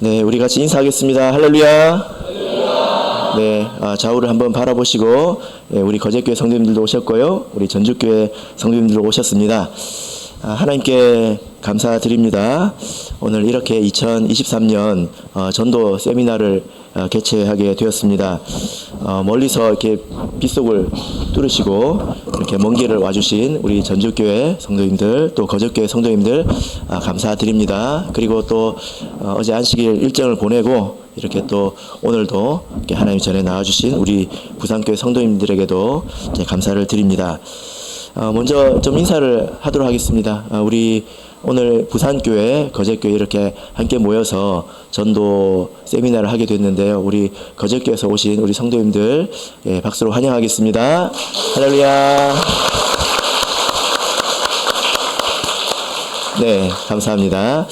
네, 우리 같이 인사하겠습니다. 할렐루야. 네, 좌우를 한번 바라보시고, 우리 거제교회 성도님들도 오셨고요. 우리 전주교회 성도님들도 오셨습니다. 하나님께 감사드립니다. 오늘 이렇게 2023년 전도 세미나를 개최하게 되었습니다. 멀리서 이렇게 빗속을 뚫으시고 이렇게 먼 길을 와주신 우리 전주교회 성도님들, 또 거제교회 성도님들 감사드립니다. 그리고 또 어제 안식일 일정을 보내고 이렇게 또 오늘도 이렇게 하나님 전에 나와주신 우리 부산교회 성도님들에게도 감사를 드립니다. 먼저 좀 인사를 하도록 하겠습니다. 우리 오늘 부산교회, 거제교회 이렇게 함께 모여서 전도 세미나를 하게 됐는데요. 우리 거제교회에서 오신 우리 성도님들 박수로 환영하겠습니다. 할렐루야. 네, 감사합니다.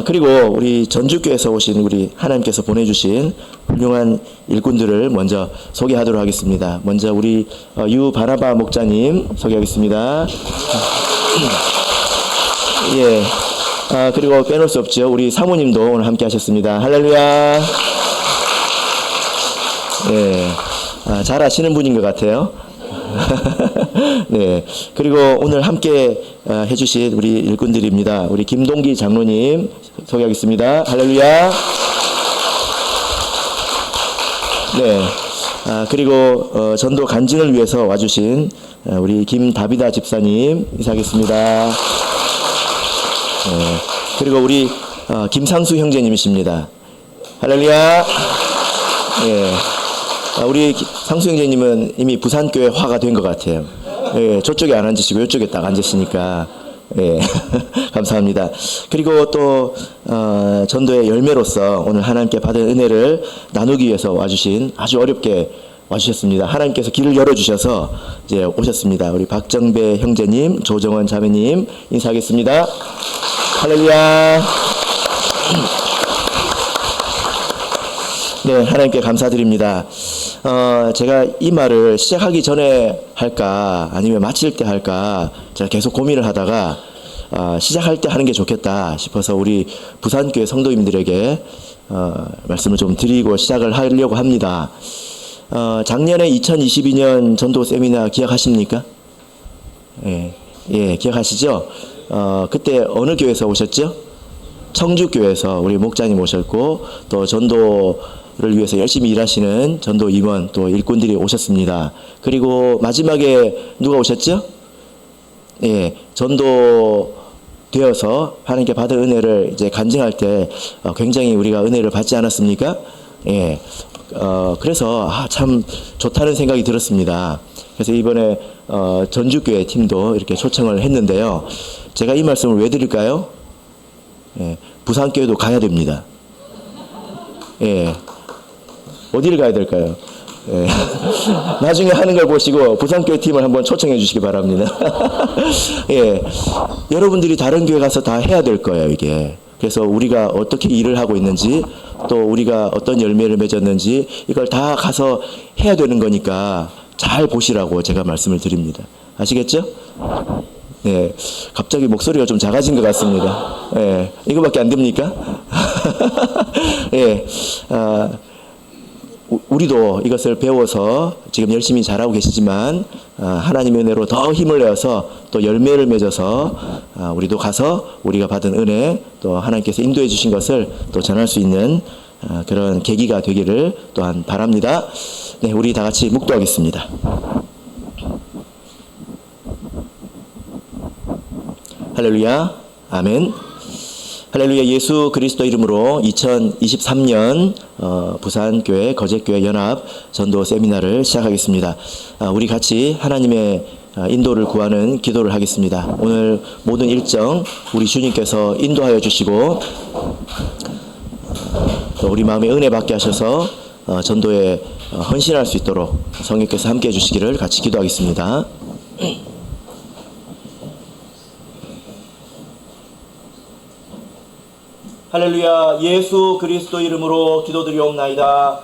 그리고 우리 전주교회에서 오신 우리 하나님께서 보내주신 훌륭한 일꾼들을 먼저 소개하도록 하겠습니다. 먼저 우리 유바나바 목자님 소개하겠습니다. 예. 그리고 빼놓을 수 없죠. 우리 사모님도 오늘 함께 하셨습니다. 할렐루야. 네. 잘 아시는 분인 것 같아요. 네. 그리고 오늘 함께 해주신 우리 일꾼들입니다. 우리 김동기 장로님 소개하겠습니다. 할렐루야. 네. 그리고 전도 간증을 위해서 와주신 우리 김다비다 집사님 인사하겠습니다. 네. 그리고 우리 김상수 형제님이십니다. 할렐루야. 네. 우리 상수 형제님은 이미 부산교회 화가 된 것 같아요. 예, 저쪽에 안 앉으시고 이쪽에 딱 앉으시니까 예, 감사합니다. 그리고 또 전도의 열매로서 오늘 하나님께 받은 은혜를 나누기 위해서 와주신 아주 어렵게 와주셨습니다. 하나님께서 길을 열어주셔서 이제 오셨습니다. 우리 박정배 형제님, 조정원 자매님 인사하겠습니다. 할렐루야. 네, 하나님께 감사드립니다. 제가 이 말을 시작하기 전에 할까 아니면 마칠 때 할까 제가 계속 고민을 하다가 시작할 때 하는 게 좋겠다 싶어서 우리 부산교회 성도님들에게 말씀을 좀 드리고 시작을 하려고 합니다. 작년에 2022년 전도 세미나 기억하십니까? 예, 기억하시죠? 그때 어느 교회에서 오셨죠? 청주교회에서 우리 목자님 오셨고 또 전도를 위해서 열심히 일하시는 전도 임원 또 일꾼들이 오셨습니다. 그리고 마지막에 누가 오셨죠? 예, 전도 되어서 하나님께 받은 은혜를 이제 간증할 때 굉장히 우리가 은혜를 받지 않았습니까? 예, 그래서 참 좋다는 생각이 들었습니다. 그래서 이번에 전주교회 팀도 이렇게 초청을 했는데요. 제가 이 말씀을 왜 드릴까요? 예, 부산교회도 가야 됩니다. 예, 어디를 가야 될까요? 예. 나중에 하는 걸 보시고 부산교회 팀을 한번 초청해 주시기 바랍니다. 예, 여러분들이 다른 교회 가서 다 해야 될 거예요, 이게. 그래서 우리가 어떻게 일을 하고 있는지 또 우리가 어떤 열매를 맺었는지 이걸 다 가서 해야 되는 거니까 잘 보시라고 제가 말씀을 드립니다. 아시겠죠? 네, 갑자기 목소리가 좀 작아진 것 같습니다. 예, 이거밖에 안 됩니까? 예, 우리도 이것을 배워서 지금 열심히 잘하고 계시지만 하나님의 은혜로 더 힘을 내어서 또 열매를 맺어서 우리도 가서 우리가 받은 은혜 또 하나님께서 인도해 주신 것을 또 전할 수 있는 그런 계기가 되기를 또한 바랍니다. 네, 우리 다 같이 묵도하겠습니다. 할렐루야. 아멘. 할렐루야. 예수 그리스도 이름으로 2023년 부산교회 거제교회 연합 전도 세미나를 시작하겠습니다. 우리 같이 하나님의 인도를 구하는 기도를 하겠습니다. 오늘 모든 일정 우리 주님께서 인도하여 주시고 또 우리 마음에 은혜 받게 하셔서 전도에 헌신할 수 있도록 성령께서 함께 해주시기를 같이 기도하겠습니다. 할렐루야. 예수 그리스도 이름으로 기도드리옵나이다.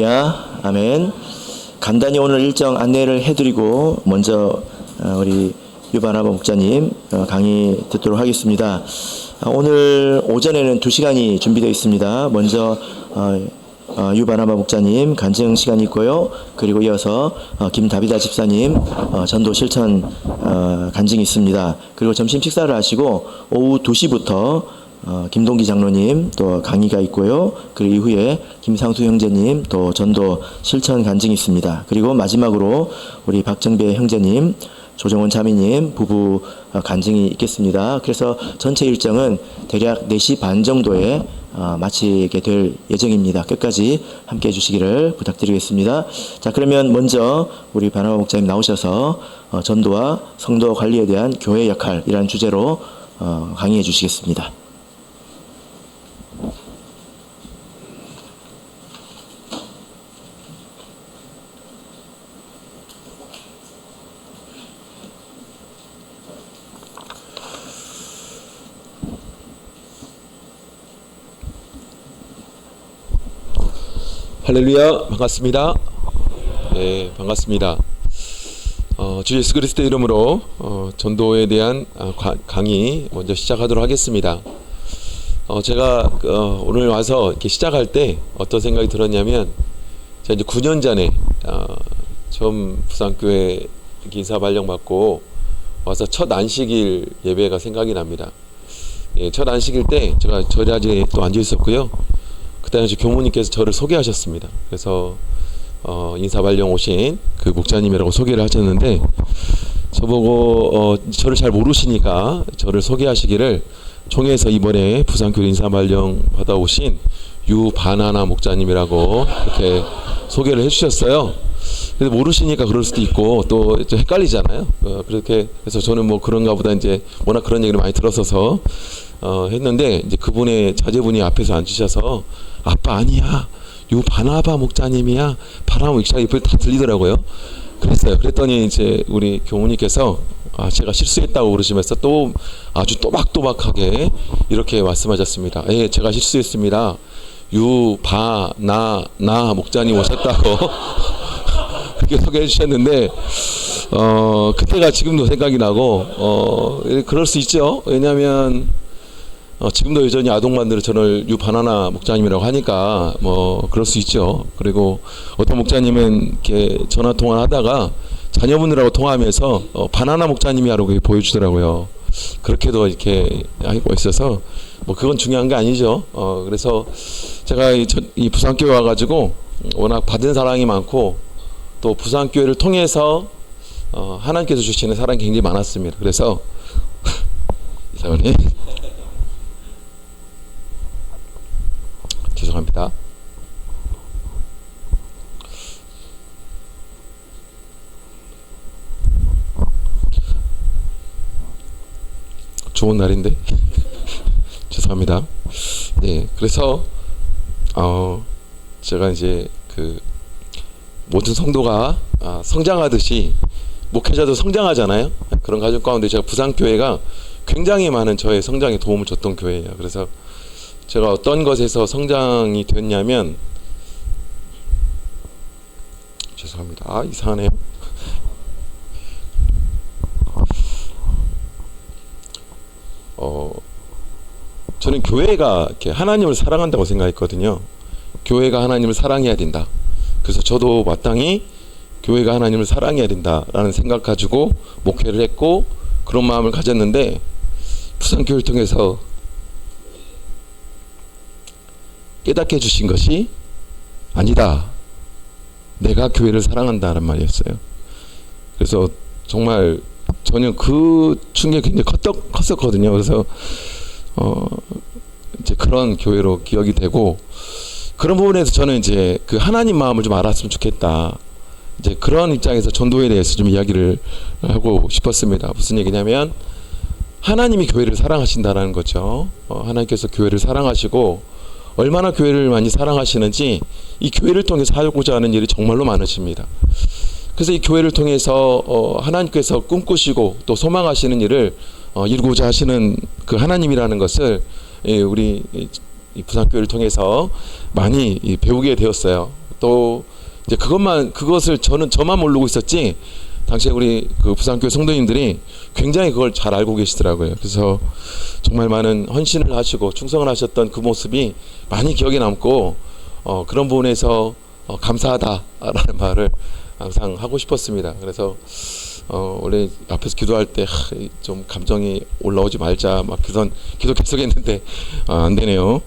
할렐루야. 아멘. 간단히 오늘 일정 안내를 해드리고 먼저 우리 유바나바 목사님 강의 듣도록 하겠습니다. 오늘 오전에는 2시간이 준비되어 있습니다. 먼저 유바나바 목사님 간증 시간이 있고요. 그리고 이어서 김다비다 집사님 전도 실천 간증이 있습니다. 그리고 점심 식사를 하시고 오후 2시부터 김동기 장로님 또 강의가 있고요. 그리고 이후에 김상수 형제님 또 전도 실천 간증이 있습니다. 그리고 마지막으로 우리 박정배 형제님, 조정원 자매님 부부 간증이 있겠습니다. 그래서 전체 일정은 대략 4시 반 정도에 마치게 될 예정입니다. 끝까지 함께 해주시기를 부탁드리겠습니다. 자, 그러면 먼저 우리 바나바 목사님 나오셔서 전도와 성도 관리에 대한 교회 역할이라는 주제로 강의해 주시겠습니다. 할렐루야, 반갑습니다. 네, 반갑습니다. 주 예수 그리스도의 이름으로 전도에 대한 강의 먼저 시작하도록 하겠습니다. 제가 오늘 와서 이렇게 시작할 때 어떤 생각이 들었냐면, 제가 이제 9년 전에 처음 부산교회 인사 발령 받고 와서 첫 안식일 예배가 생각이 납니다. 예, 첫 안식일 때 제가 저 자리에 또 앉아 있었고요. 그때 당시 교무님께서 저를 소개하셨습니다. 그래서 인사 발령 오신 그 목사님이라고 소개를 하셨는데, 저보고 저를 잘 모르시니까 저를 소개하시기를 총회에서 이번에 부산교회 인사 발령 받아오신 유바나나 목사님이라고 이렇게 소개를 해주셨어요. 근데 모르시니까 그럴 수도 있고 또 헷갈리잖아요. 그렇게 해서 저는 뭐 그런가 보다, 이제 워낙 그런 얘기를 많이 들었어서 했는데, 이제 그분의 자제분이 앞에서 앉으셔서 아빠 아니야, 유바나바 목사님이야, 바람 익샤 다 들리더라고요. 그랬어요. 그랬더니 이제 우리 교무님께서 제가 실수했다고 그러시면서 또 아주 또박또박하게 이렇게 말씀하셨습니다. 예, 제가 실수했습니다. 유바나나 목사님 오셨다고 그렇게 소개해 주셨는데, 그때가 지금도 생각이 나고, 그럴 수 있죠. 왜냐하면 지금도 여전히 아동반들은 저를 유바나나 목사님이라고 하니까 뭐 그럴 수 있죠. 그리고 어떤 목사님은 이렇게 전화 통화를 하다가 자녀분들하고 통화하면서 바나나 목사님이라고 보여주더라고요. 그렇게도 이렇게 알고 있어서 뭐 그건 중요한 게 아니죠. 그래서 제가 이 부산교회 와가지고 워낙 받은 사랑이 많고 또 부산교회를 통해서 하나님께서 주시는 사랑이 굉장히 많았습니다. 그래서 이사원님 죄송합니다. 좋은 날인데 죄송합니다. 네, 그래서 제가 이제 그 모든 성도가 성장하듯이 목회자도 성장하잖아요. 그런 가정 가운데 제가 부산교회가 굉장히 많은 저의 성장에 도움을 줬던 교회예요. 그래서 제가 어떤 것에서 성장이 됐냐면, 죄송합니다. 이상하네요. 저는 교회가 이렇게 하나님을 사랑한다고 생각했거든요. 교회가 하나님을 사랑해야 된다. 그래서 저도 마땅히 교회가 하나님을 사랑해야 된다라는 생각 가지고 목회를 했고, 그런 마음을 가졌는데, 부산교회를 통해서 깨닫게 해주신 것이 아니다, 내가 교회를 사랑한다는 말이었어요. 그래서 정말 저는 그 충격이 굉장히 컸었거든요. 그래서 이제 그런 교회로 기억이 되고, 그런 부분에서 저는 이제 그 하나님 마음을 좀 알았으면 좋겠다, 이제 그런 입장에서 전도에 대해서 좀 이야기를 하고 싶었습니다. 무슨 얘기냐면, 하나님이 교회를 사랑하신다라는 거죠. 하나님께서 교회를 사랑하시고 얼마나 교회를 많이 사랑하시는지 이 교회를 통해서 하고자 하는 일이 정말로 많으십니다. 그래서 이 교회를 통해서 하나님께서 꿈꾸시고 또 소망하시는 일을 이루고자 하시는 그 하나님이라는 것을 우리 이 부산교회를 통해서 많이 배우게 되었어요. 또 이제 그것을 저만 모르고 있었지 당시에 우리 그 부산교회 성도님들이 굉장히 그걸 잘 알고 계시더라고요. 그래서 정말 많은 헌신을 하시고 충성을 하셨던 그 모습이 많이 기억에 남고 그런 부분에서 감사하다라는 말을 항상 하고 싶었습니다. 그래서 원래 앞에서 기도할 때 좀 감정이 올라오지 말자 막 기도 계속했는데 안 되네요.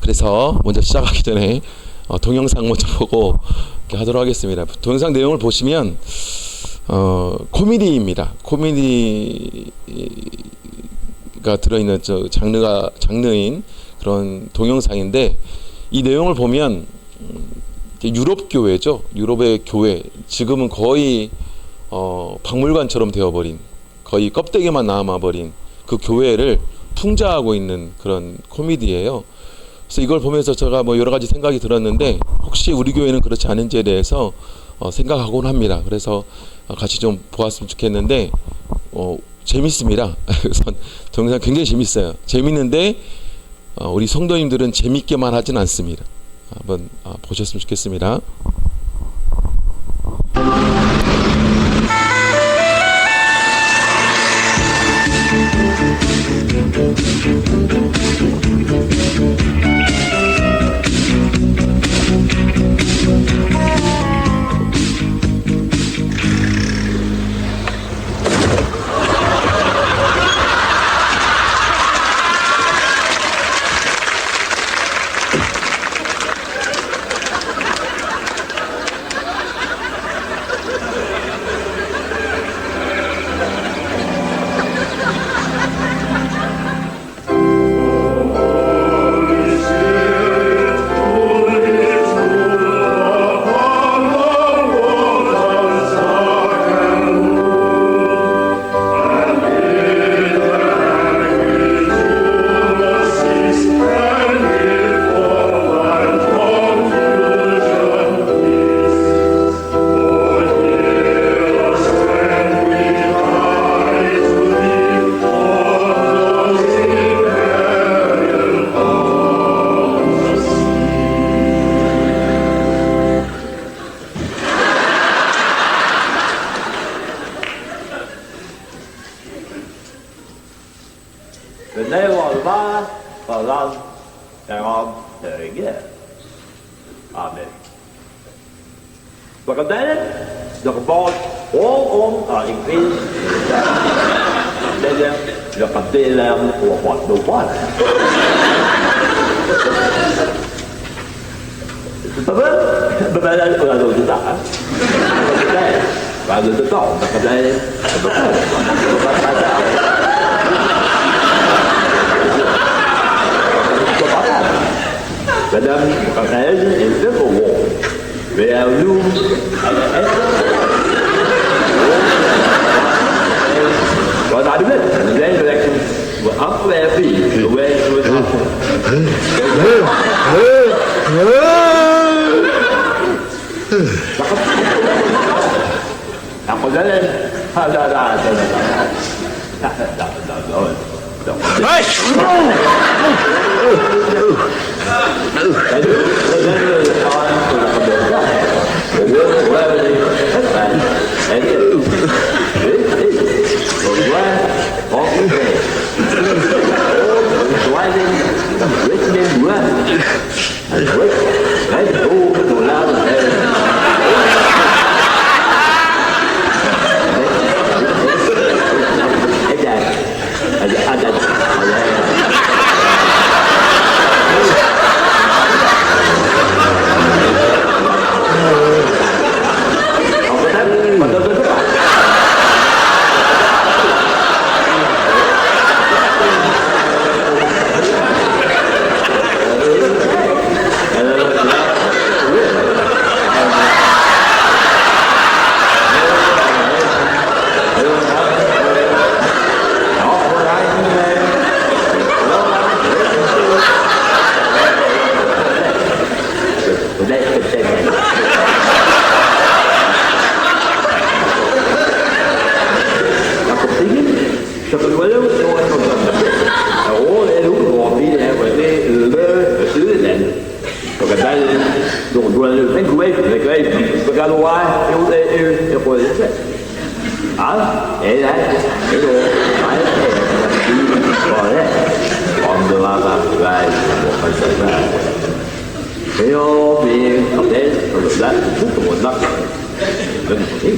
그래서 먼저 시작하기 전에 동영상 먼저 보고 이렇게 하도록 하겠습니다. 동영상 내용을 보시면 코미디입니다. 코미디가 들어있는 장르인 그런 동영상인데 이 내용을 보면 유럽 교회죠. 유럽의 교회 지금은 거의 박물관처럼 되어버린 거의 껍데기만 남아버린 그 교회를 풍자하고 있는 그런 코미디예요. 그래서 이걸 보면서 제가 뭐 여러 가지 생각이 들었는데 혹시 우리 교회는 그렇지 않은지에 대해서 생각하곤 합니다. 그래서 같이 좀 보았으면 좋겠는데 재밌습니다. 우선 동영상 굉장히 재밌어요. 재밌는데 우리 성도님들은 재밌게만 하진 않습니다. 한번 보셨으면 좋겠습니다. The name of the Father, of the Son, and of the Holy Ghost. Amen. Và còn thế được bồi ốm ở in phim đây được cầm tiền làm của bọn đồ quá bây giờ đây là đồ chúng ta và người tôi tổng là cầm đây và đâm còn thế những rất là buồn về luôn gọi ta đứng lên lên rồi vừa ấm về vì về rồi còn thế lên rồi Porque tem que ver, porque não há, eu posso dizer. Ah, é đồ phải rồi đấy, còn được là về một phần sự là theo việc không thể được đấy chút của một đất đừng biết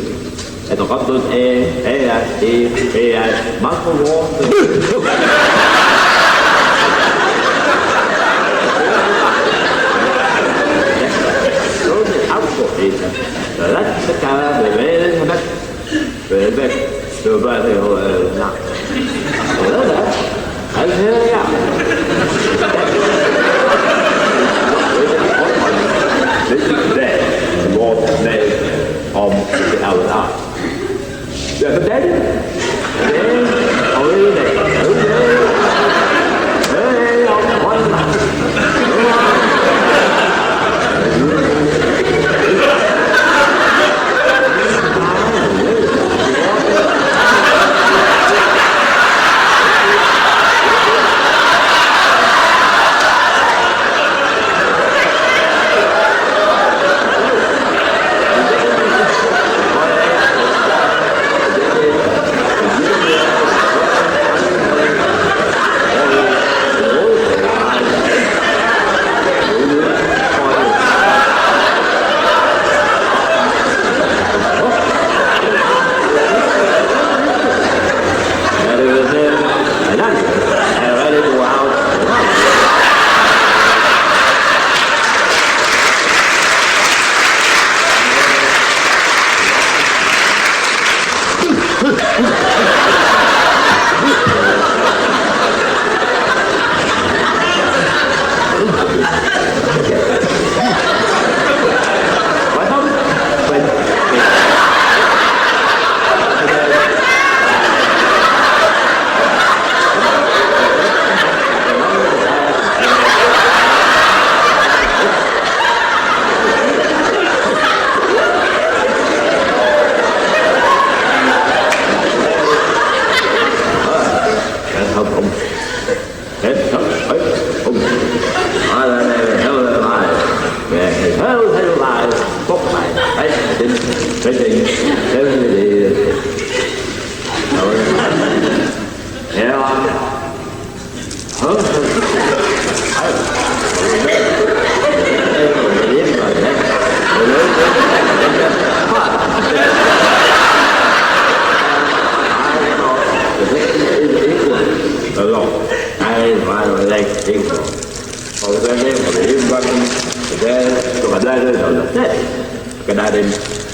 để tôi có tôi mắt không có áo của thì đất tất cả về đất về từ về thì nặng đó là anh thế nha để một này om cái nào đó để cái đấy để hồi này để ông hỏi mà cái đa đêm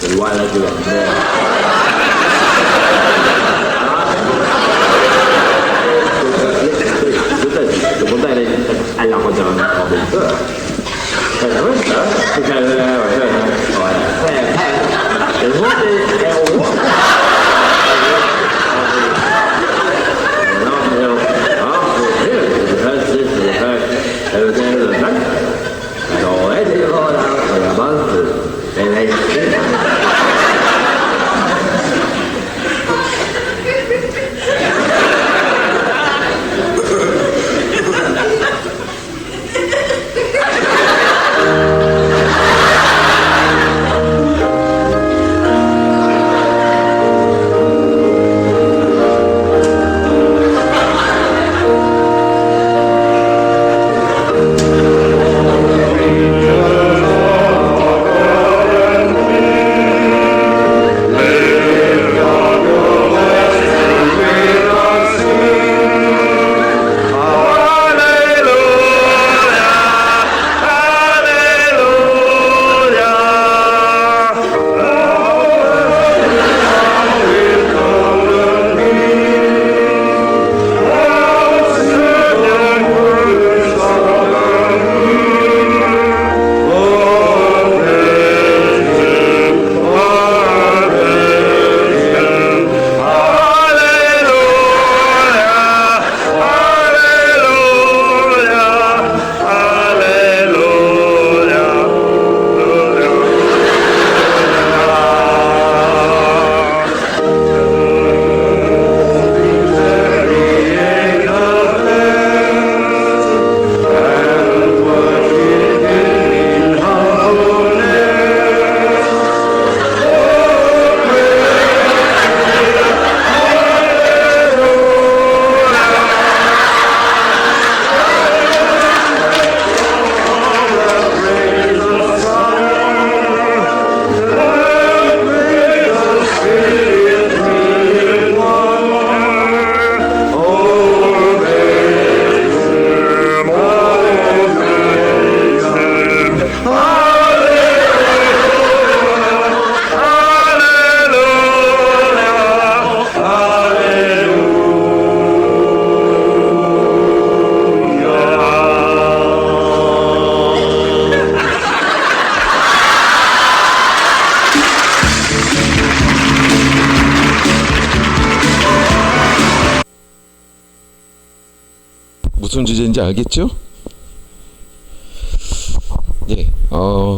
từ qua là trường đừng có tay đây anh làm con chờ họ bị cứ phải nói đó thì cái rồi đừng hút đi eo rồi ấy thì thôi đâu rồi là bớt từ đây đây 무슨 주제인지 알겠죠? 예,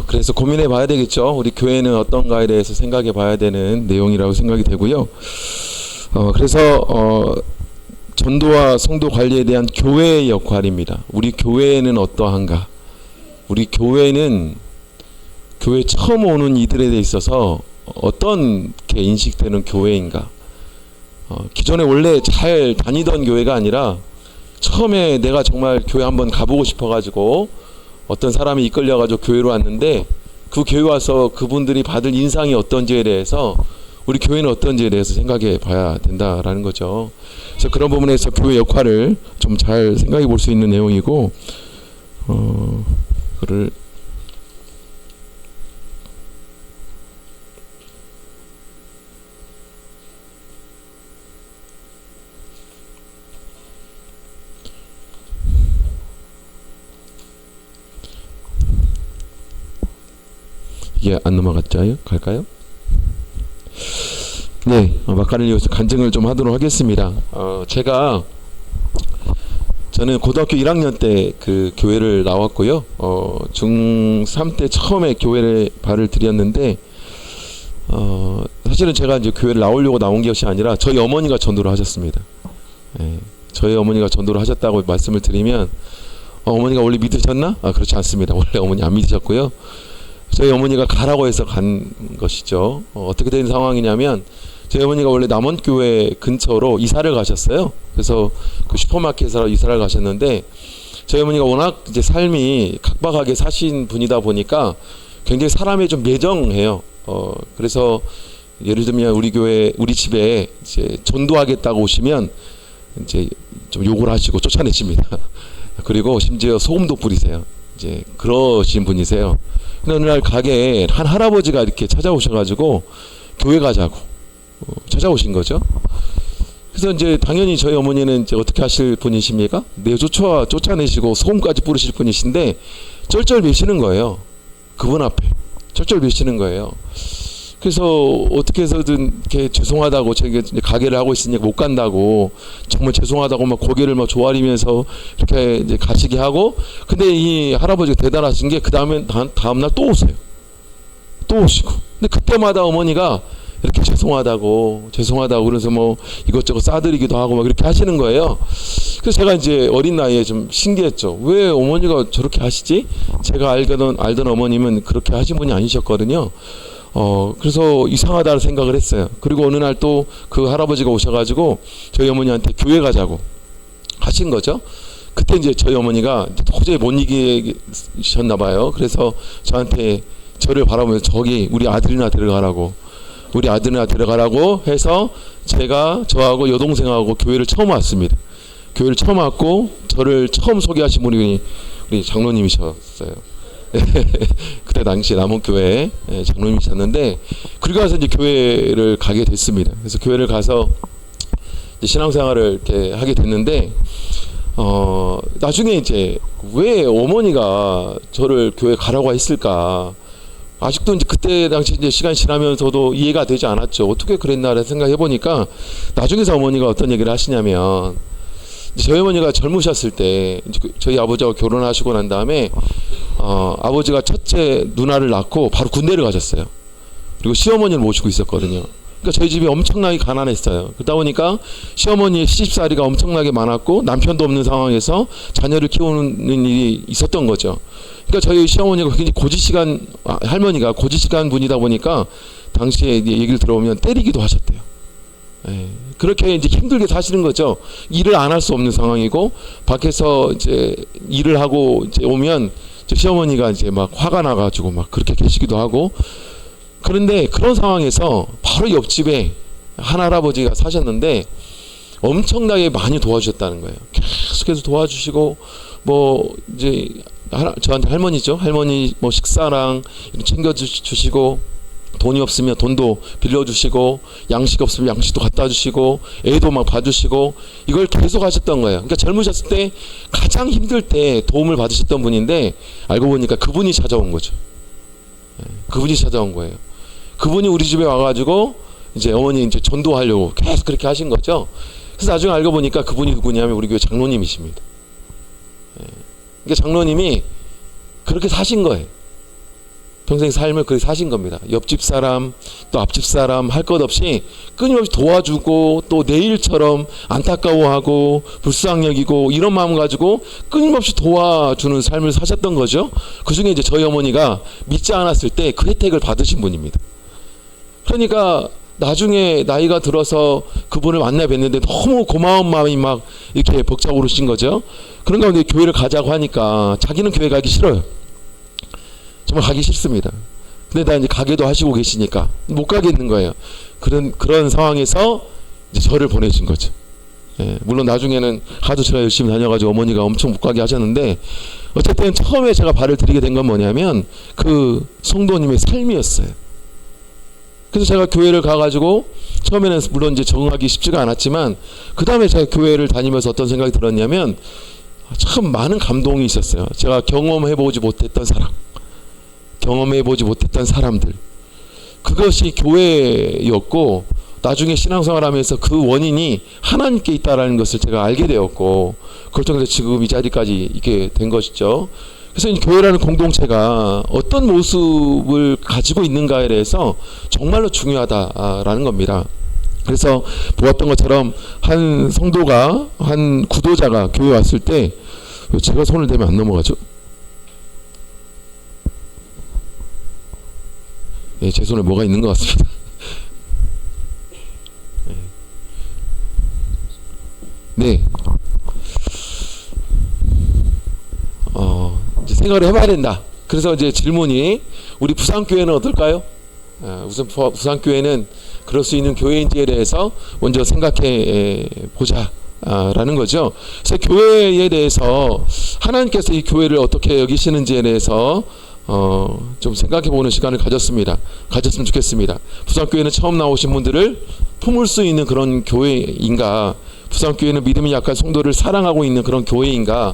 그래서 고민해 봐야 되겠죠. 우리 교회는 어떤가에 대해서 생각해 봐야 되는 내용이라고 생각이 되고요. 그래서 전도와 성도 관리에 대한 교회의 역할입니다. 우리 교회는 어떠한가? 우리 교회는 교회 처음 오는 이들에 대해 있어서 어떤 게 인식되는 교회인가? 기존에 원래 잘 다니던 교회가 아니라 처음에 내가 정말 교회 한번 가보고 싶어가지고 어떤 사람이 이끌려가지고 교회로 왔는데 그 교회 와서 그분들이 받을 인상이 어떤지에 대해서 우리 교회는 어떤지에 대해서 생각해 봐야 된다라는 거죠. 그래서 그런 부분에서 교회 역할을 좀 잘 생각해 볼 수 있는 내용이고, 그를 이게 안 넘어갔죠? 갈까요? 네, 막간을 이어서 간증을 좀 하도록 하겠습니다. 저는 고등학교 1학년 때 그 교회를 나왔고요. 중3 때 처음에 교회를 발을 들였는데, 사실은 제가 이제 교회를 나오려고 나온 것이 아니라 저희 어머니가 전도를 하셨습니다. 예, 저희 어머니가 전도를 하셨다고 말씀을 드리면, 어머니가 원래 믿으셨나? 그렇지 않습니다. 원래 어머니 안 믿으셨고요. 저희 어머니가 가라고 해서 간 것이죠. 어떻게 된 상황이냐면 저희 어머니가 원래 남원교회 근처로 이사를 가셨어요. 그래서 그 슈퍼마켓으로 이사를 가셨는데 저희 어머니가 워낙 이제 삶이 각박하게 사신 분이다 보니까 굉장히 사람에 좀 매정해요. 그래서 예를 들면 우리 교회 우리 집에 이제 전도하겠다고 오시면 이제 좀 욕을 하시고 쫓아내십니다. 그리고 심지어 소금도 뿌리세요. 이제 그러신 분이세요. 근데 어느 날 가게에 한 할아버지가 이렇게 찾아오셔가지고 교회 가자고 찾아오신 거죠. 그래서 이제 당연히 저희 어머니는 이제 어떻게 하실 분이십니까? 쫓아내시고 소금까지 뿌리실 분이신데 쩔쩔매시는 거예요. 그분 앞에 쩔쩔매시는 거예요. 그래서 어떻게 해서든 이렇게 죄송하다고 제가 가게를 하고 있으니까 못 간다고 정말 죄송하다고 막 고개를 막 조아리면서 이렇게 이제 가시게 하고, 근데 이 할아버지가 대단하신 게 그 다음에 다음날 또 오세요. 또 오시고. 근데 그때마다 어머니가 이렇게 죄송하다고 그래서 뭐 이것저것 싸드리기도 하고 막 그렇게 하시는 거예요. 그래서 제가 이제 어린 나이에 좀 신기했죠. 왜 어머니가 저렇게 하시지? 제가 알던 어머님은 그렇게 하신 분이 아니셨거든요. 그래서 이상하다는 생각을 했어요. 그리고 어느 날 또 그 할아버지가 오셔가지고 저희 어머니한테 교회 가자고 하신 거죠. 그때 이제 저희 어머니가 도저히 못 이기셨나 봐요. 그래서 저한테 저를 바라보면서 저기 우리 아들이나 데려가라고 해서 저하고 여동생하고 교회를 처음 왔습니다. 교회를 처음 왔고 저를 처음 소개하신 분이 우리 장로님이셨어요. 그때 당시 남원교회 장로님이셨는데, 그리고 나서 이제 교회를 가게 됐습니다. 그래서 교회를 가서 이제 신앙생활을 이렇게 하게 됐는데, 나중에 이제 왜 어머니가 저를 교회 가라고 했을까? 아직도 이제 그때 당시 이제 시간이 지나면서도 이해가 되지 않았죠. 어떻게 그랬나를 생각해 보니까 나중에서 어머니가 어떤 얘기를 하시냐면, 저희 어머니가 젊으셨을 때 저희 아버지가 결혼하시고 난 다음에 아버지가 첫째 누나를 낳고 바로 군대를 가셨어요. 그리고 시어머니를 모시고 있었거든요. 그러니까 저희 집이 엄청나게 가난했어요. 그러다 보니까 시어머니의 시집살이가 엄청나게 많았고 남편도 없는 상황에서 자녀를 키우는 일이 있었던 거죠. 그러니까 저희 시어머니가 굉장히 할머니가 고지식한 분이다 보니까 당시에 얘기를 들어보면 때리기도 하셨대요. 그렇게 이제 힘들게 사시는 거죠. 일을 안 할 수 없는 상황이고 밖에서 이제 일을 하고 이제 오면 이제 시어머니가 이제 막 화가 나가지고 막 그렇게 계시기도 하고. 그런데 그런 상황에서 바로 옆집에 한 할아버지가 사셨는데 엄청나게 많이 도와주셨다는 거예요. 계속해서 도와주시고 뭐 이제 저한테 할머니죠. 할머니 뭐 식사랑 챙겨주시고, 돈이 없으면 돈도 빌려주시고, 양식 없으면 양식도 갖다 주시고, 애도 막 봐주시고, 이걸 계속 하셨던 거예요. 그러니까 젊으셨을 때 가장 힘들 때 도움을 받으셨던 분인데 알고 보니까 그분이 찾아온 거죠. 그분이 찾아온 거예요. 그분이 우리 집에 와가지고 이제 어머니 이제 전도하려고 계속 그렇게 하신 거죠. 그래서 나중에 알고 보니까 그분이 누구냐면 우리 교회 장로님이십니다. 그러니까 장로님이 그렇게 사신 거예요. 평생 삶을 그렇게 사신 겁니다. 옆집 사람 또 앞집 사람 할 것 없이 끊임없이 도와주고 또 내일처럼 안타까워하고 불쌍히 여기고 이런 마음 가지고 끊임없이 도와주는 삶을 사셨던 거죠. 그중에 이제 저희 어머니가 믿지 않았을 때 그 혜택을 받으신 분입니다. 그러니까 나중에 나이가 들어서 그분을 만나 뵀는데 너무 고마운 마음이 막 이렇게 벅차오르신 거죠. 그런 가운데 교회를 가자고 하니까 자기는 교회 가기 싫어요. 정말 가기 싫습니다. 근데 다 이제 가게도 하시고 계시니까 못 가겠는 거예요. 그런 상황에서 이제 저를 보내준 거죠. 예, 물론 나중에는 하도 제가 열심히 다녀가지고 어머니가 엄청 못 가게 하셨는데 어쨌든 처음에 제가 발을 들이게 된 건 뭐냐면 그 성도님의 삶이었어요. 그래서 제가 교회를 가가지고 처음에는 물론 이제 적응하기 쉽지가 않았지만 그 다음에 제가 교회를 다니면서 어떤 생각이 들었냐면 참 많은 감동이 있었어요. 제가 경험해보지 못했던 사람, 경험해보지 못했던 사람들, 그것이 교회였고 나중에 신앙생활하면서 그 원인이 하나님께 있다라는 것을 제가 알게 되었고 그걸 통해서 지금 이 자리까지 있게 된 것이죠. 그래서 이 교회라는 공동체가 어떤 모습을 가지고 있는가에 대해서 정말로 중요하다라는 겁니다. 그래서 보았던 것처럼 한 성도가 한 구도자가 교회 왔을 때 제가 손을 대면 안 넘어가죠? 예, 제 손에 뭐가 있는 것 같습니다. 네. 이제 생각을 해봐야 된다. 그래서 이제 질문이 우리 부산교회는 어떨까요? 우선 부산교회는 그럴 수 있는 교회인지에 대해서 먼저 생각해 보자. 라는 거죠. 그래서 교회에 대해서 하나님께서 이 교회를 어떻게 여기시는지에 대해서 좀 생각해 보는 시간을 가졌으면 좋겠습니다. 부산교회는 처음 나오신 분들을 품을 수 있는 그런 교회인가? 부산교회는 믿음이 약한 성도를 사랑하고 있는 그런 교회인가?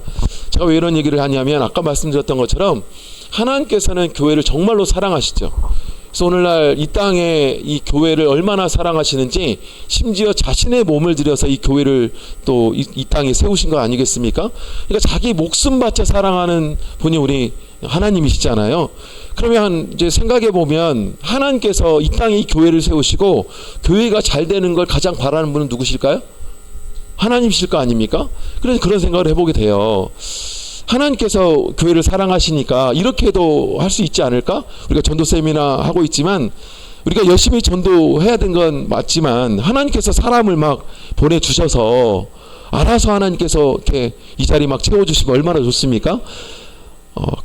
제가 왜 이런 얘기를 하냐면 아까 말씀드렸던 것처럼 하나님께서는 교회를 정말로 사랑하시죠. 그래서 오늘날 이 땅에 이 교회를 얼마나 사랑하시는지 심지어 자신의 몸을 들여서 이 교회를 또 이 땅에 세우신 거 아니겠습니까? 그러니까 자기 목숨 바쳐 사랑하는 분이 우리 하나님이시잖아요. 그러면 이제 생각해 보면 하나님께서 이 땅에 이 교회를 세우시고 교회가 잘 되는 걸 가장 바라는 분은 누구실까요? 하나님이실 거 아닙니까? 그래서 그런 생각을 해보게 돼요. 하나님께서 교회를 사랑하시니까 이렇게도 할 수 있지 않을까? 우리가 전도 세미나 하고 있지만 우리가 열심히 전도해야 된 건 맞지만 하나님께서 사람을 막 보내주셔서 알아서 하나님께서 이렇게 이 자리 막 채워주시면 얼마나 좋습니까?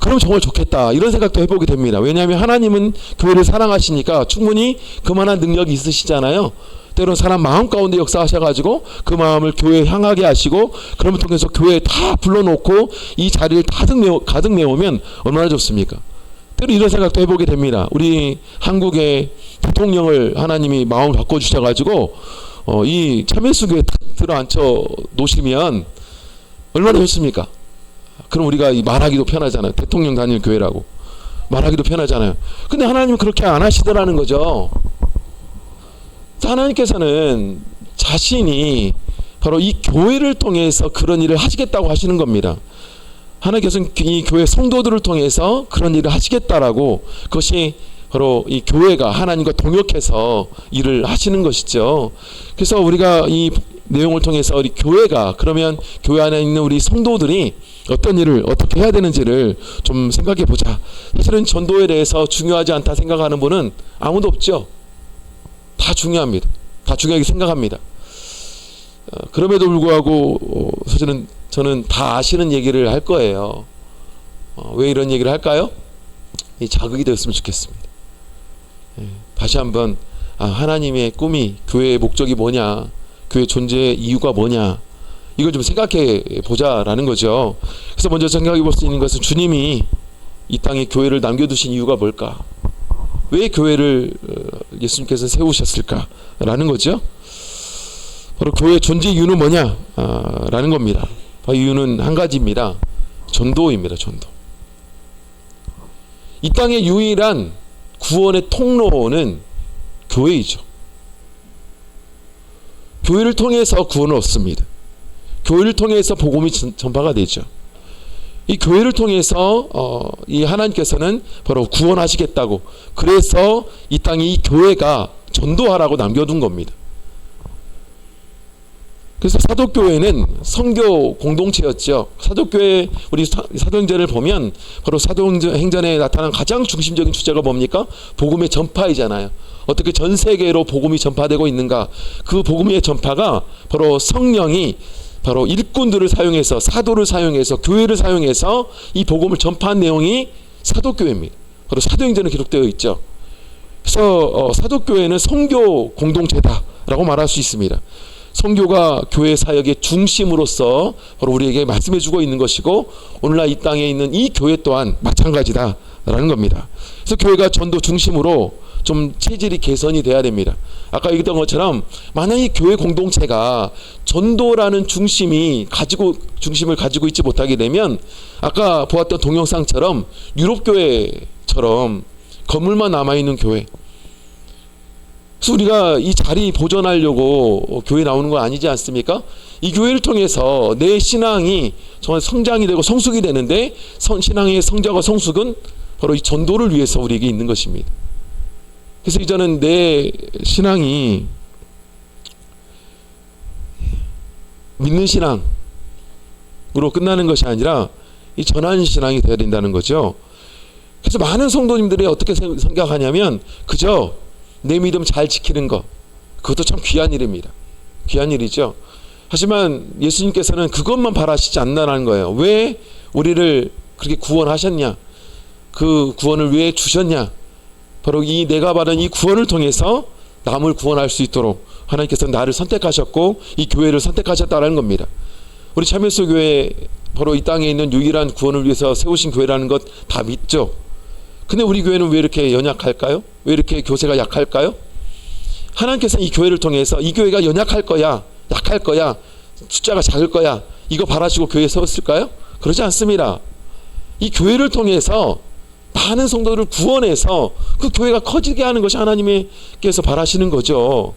그럼 정말 좋겠다 이런 생각도 해보게 됩니다. 왜냐하면 하나님은 교회를 사랑하시니까 충분히 그만한 능력이 있으시잖아요. 때로는 사람 마음 가운데 역사하셔가지고 그 마음을 교회에 향하게 하시고 그러면 통해서 교회에 다 불러놓고 이 자리를 가득 메우면 얼마나 좋습니까? 때로 이런 생각도 해보게 됩니다. 우리 한국의 대통령을 하나님이 마음을 바꿔주셔가지고 이 참회수교에 들어앉혀 놓으시면 얼마나 좋습니까? 그럼 우리가 말하기도 편하잖아요. 대통령 다니는 교회라고 말하기도 편하잖아요. 근데 하나님은 그렇게 안 하시더라는 거죠. 하나님께서는 자신이 바로 이 교회를 통해서 그런 일을 하시겠다고 하시는 겁니다. 하나님께서는 이 교회 성도들을 통해서 그런 일을 하시겠다라고 그것이 바로 이 교회가 하나님과 동역해서 일을 하시는 것이죠. 그래서 우리가 이 내용을 통해서 우리 교회가 그러면 교회 안에 있는 우리 성도들이 어떤 일을 어떻게 해야 되는지를 좀 생각해 보자. 사실은 전도에 대해서 중요하지 않다 생각하는 분은 아무도 없죠. 다 중요합니다. 다 중요하게 생각합니다. 그럼에도 불구하고 사실은 저는 다 아시는 얘기를 할 거예요. 왜 이런 얘기를 할까요? 이 자극이 되었으면 좋겠습니다. 다시 한번 하나님의 꿈이 교회의 목적이 뭐냐, 교회 존재의 이유가 뭐냐, 이걸 좀 생각해 보자라는 거죠. 그래서 먼저 생각해 볼 수 있는 것은 주님이 이 땅에 교회를 남겨두신 이유가 뭘까? 왜 교회를 예수님께서 세우셨을까라는 거죠. 바로 교회의 존재 이유는 뭐냐? 라는 겁니다. 이유는 한 가지입니다. 전도입니다. 전도. 이 땅의 유일한 구원의 통로는 교회이죠. 교회를 통해서 구원을 얻습니다. 교회를 통해서 복음이 전파가 되죠. 이 교회를 통해서 이 하나님께서는 바로 구원하시겠다고, 그래서 이 땅에 이 교회가 전도하라고 남겨둔 겁니다. 그래서 사도교회는 선교 공동체였죠. 사도교회 우리 사도행전을 보면 바로 사도행전에 나타난 가장 중심적인 주제가 뭡니까? 복음의 전파이잖아요. 어떻게 전 세계로 복음이 전파되고 있는가? 그 복음의 전파가 바로 성령이 바로 일꾼들을 사용해서, 사도를 사용해서, 교회를 사용해서 이 복음을 전파한 내용이 사도교회입니다. 바로 사도행전에 기록되어 있죠. 그래서 사도교회는 선교 공동체다라고 말할 수 있습니다. 선교가 교회 사역의 중심으로서 바로 우리에게 말씀해주고 있는 것이고, 오늘날 이 땅에 있는 이 교회 또한 마찬가지다라는 겁니다. 그래서 교회가 전도 중심으로 좀 체질이 개선이 돼야 됩니다. 아까 얘기했던 것처럼 만약에 교회 공동체가 전도라는 중심을 가지고 있지 못하게 되면, 아까 보았던 동영상처럼 유럽 교회처럼 건물만 남아있는 교회, 그래서 우리가 이 자리 보존하려고 교회 나오는 거 아니지 않습니까? 이 교회를 통해서 내 신앙이 정말 성장이 되고 성숙이 되는데, 신앙의 성장과 성숙은 바로 이 전도를 위해서 우리에게 있는 것입니다. 그래서 이제는 내 신앙이 믿는 신앙으로 끝나는 것이 아니라 이 전하는 신앙이 되어야 된다는 거죠. 그래서 많은 성도님들이 어떻게 생각하냐면 그저 내 믿음 잘 지키는 것, 그것도 참 귀한 일입니다. 귀한 일이죠. 하지만 예수님께서는 그것만 바라시지 않는다는 거예요. 왜 우리를 그렇게 구원하셨냐? 그 구원을 왜 주셨냐? 바로 이 내가 받은 이 구원을 통해서 남을 구원할 수 있도록 하나님께서 나를 선택하셨고 이 교회를 선택하셨다는 겁니다. 우리 참여수 교회 바로 이 땅에 있는 유일한 구원을 위해서 세우신 교회라는 것 다 믿죠. 근데 우리 교회는 왜 이렇게 연약할까요? 왜 이렇게 교세가 약할까요? 하나님께서는 이 교회를 통해서 이 교회가 연약할 거야, 약할 거야, 숫자가 작을 거야, 이거 바라시고 교회에 세웠을까요? 그러지 않습니다. 이 교회를 통해서 많은 성도들을 구원해서 그 교회가 커지게 하는 것이 하나님께서 바라시는 거죠.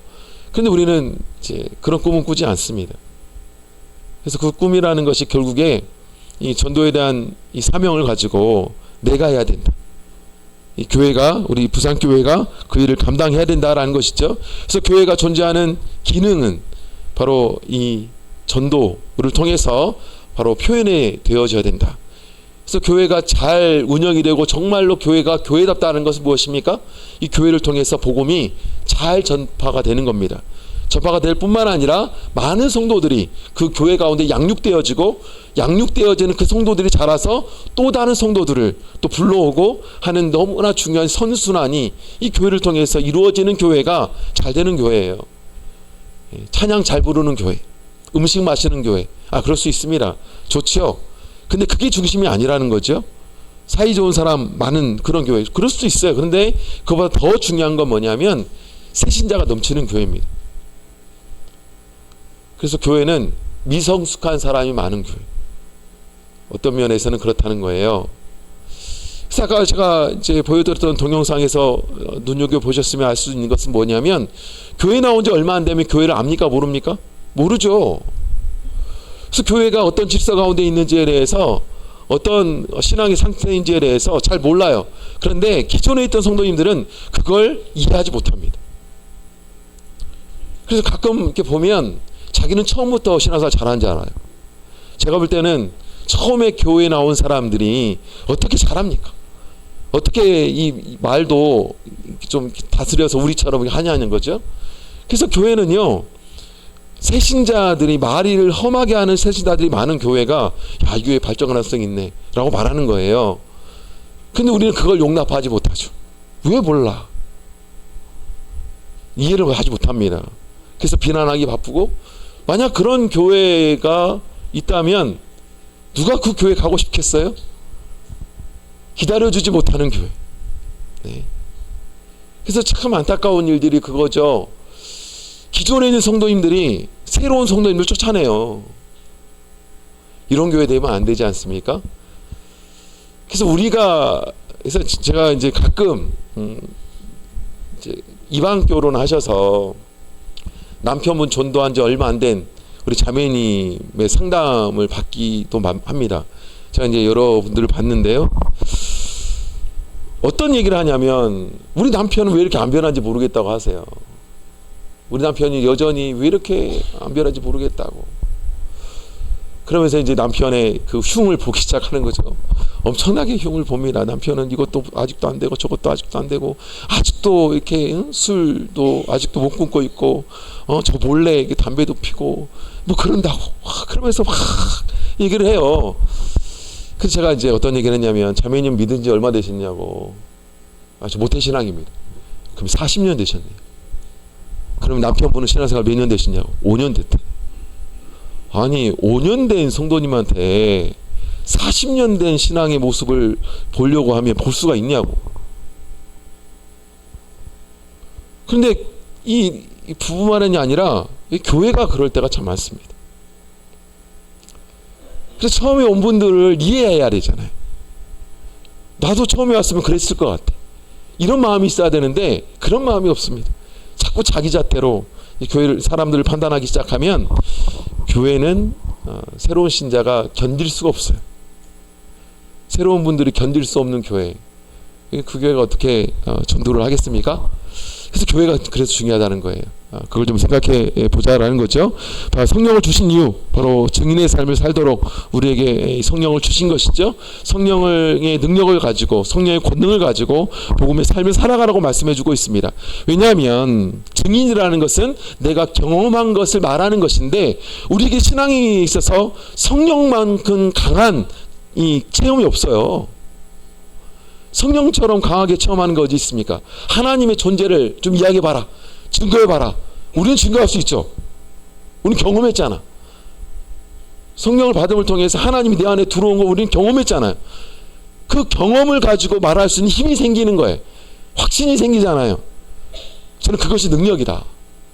그런데 우리는 이제 그런 꿈은 꾸지 않습니다. 그래서 그 꿈이라는 것이 결국에 이 전도에 대한 이 사명을 가지고 내가 해야 된다. 이 교회가, 우리 부산교회가 그 일을 감당해야 된다라는 것이죠. 그래서 교회가 존재하는 기능은 바로 이 전도를 통해서 바로 표현이 되어져야 된다. 그래서 교회가 잘 운영이 되고 정말로 교회가 교회답다는 것은 무엇입니까? 이 교회를 통해서 복음이 잘 전파가 되는 겁니다. 전파가 될 뿐만 아니라 많은 성도들이 그 교회 가운데 양육되어지고, 양육되어지는 그 성도들이 자라서 또 다른 성도들을 또 불러오고 하는 너무나 중요한 선순환이 이 교회를 통해서 이루어지는 교회가 잘 되는 교회예요. 찬양 잘 부르는 교회, 음식 마시는 교회, 그럴 수 있습니다. 좋죠. 근데 그게 중심이 아니라는 거죠. 사이 좋은 사람 많은 그런 교회, 그럴 수도 있어요. 그런데 그보다 더 중요한 건 뭐냐면 새신자가 넘치는 교회입니다. 그래서 교회는 미성숙한 사람이 많은 교회, 어떤 면에서는 그렇다는 거예요. 그래서 아까 제가 이제 보여드렸던 동영상에서 눈여겨보셨으면 알 수 있는 것은 뭐냐면, 교회 나온 지 얼마 안 되면 교회를 압니까 모릅니까? 모르죠. 그래서 교회가 어떤 질서 가운데 있는지에 대해서, 어떤 신앙의 상태인지에 대해서 잘 몰라요. 그런데 기존에 있던 성도님들은 그걸 이해하지 못합니다. 그래서 가끔 이렇게 보면 자기는 처음부터 신앙생활 잘하는 줄 알아요. 제가 볼 때는 처음에 교회에 나온 사람들이 어떻게 잘합니까? 어떻게 이 말도 좀 다스려서 우리처럼 하냐는 거죠. 그래서 교회는요, 새신자들이 말을 험하게 하는 새신자들이 많은 교회가 이 교회 발전 가능성이 있네 라고 말하는 거예요. 근데 우리는 그걸 용납하지 못하죠. 왜 몰라? 이해를 하지 못합니다. 그래서 비난하기 바쁘고, 만약 그런 교회가 있다면 누가 그 교회 가고 싶겠어요? 기다려주지 못하는 교회. 네. 그래서 참 안타까운 일들이 그거죠. 기존에 있는 성도님들이 새로운 성도님들 쫓아내요. 이런 교회 되면 안 되지 않습니까? 그래서 그래서 제가 이제 가끔 이제 이방 결혼 하셔서 남편분 전도한 지 얼마 안 된 우리 자매님의 상담을 받기도 합니다. 제가 이제 여러분들을 봤는데요. 어떤 얘기를 하냐면 우리 남편은 왜 이렇게 안 변한지 모르겠다고 하세요. 우리 남편이 여전히 왜 이렇게 안 변한지 모르겠다고. 그러면서 이제 남편의 그 흉을 보기 시작하는 거죠. 엄청나게 흉을 봅니다. 남편은 이것도 아직도 안 되고 저것도 아직도 안 되고 아직도 이렇게 술도 아직도 못 끊고 있고 저 몰래 이렇게 담배도 피고 뭐 그런다고 그러면서 막 얘기를 해요. 그래서 제가 이제 어떤 얘기를 했냐면 자매님 믿은 지 얼마 되셨냐고. 저 모태신앙입니다. 그럼 40년 되셨네요. 그럼 남편분은 신앙생활 몇 년 되셨냐고. 5년 됐대. 아니 5년 된 성도님한테 40년 된 신앙의 모습을 보려고 하면 볼 수가 있냐고. 그런데 이 부부만이 아니라 이 교회가 그럴 때가 참 많습니다. 그래서 처음에 온 분들을 이해해야 되잖아요. 나도 처음에 왔으면 그랬을 것 같아. 이런 마음이 있어야 되는데 그런 마음이 없습니다. 자꾸 자기 잣대로 이 교회를 사람들을 판단하기 시작하면 교회는 새로운 신자가 견딜 수가 없어요. 새로운 분들이 견딜 수 없는 교회. 그 교회가 어떻게 전도를 하겠습니까? 그래서 교회가 그래서 중요하다는 거예요. 그걸 좀 생각해 보자라는 거죠. 성령을 주신 이유, 바로 증인의 삶을 살도록 우리에게 성령을 주신 것이죠. 성령의 능력을 가지고 성령의 권능을 가지고 복음의 삶을 살아가라고 말씀해주고 있습니다. 왜냐하면 증인이라는 것은 내가 경험한 것을 말하는 것인데 우리에게 신앙에 있어서 성령만큼 강한 이 체험이 없어요. 성령처럼 강하게 체험하는 거 어디 있습니까? 하나님의 존재를 좀 이야기해봐라. 증거해봐라. 우리는 증거할 수 있죠. 우리는 경험했잖아. 성령을 받음을 통해서 하나님이 내 안에 들어온 거 우리는 경험했잖아요. 그 경험을 가지고 말할 수 있는 힘이 생기는 거예요. 확신이 생기잖아요. 저는 그것이 능력이다.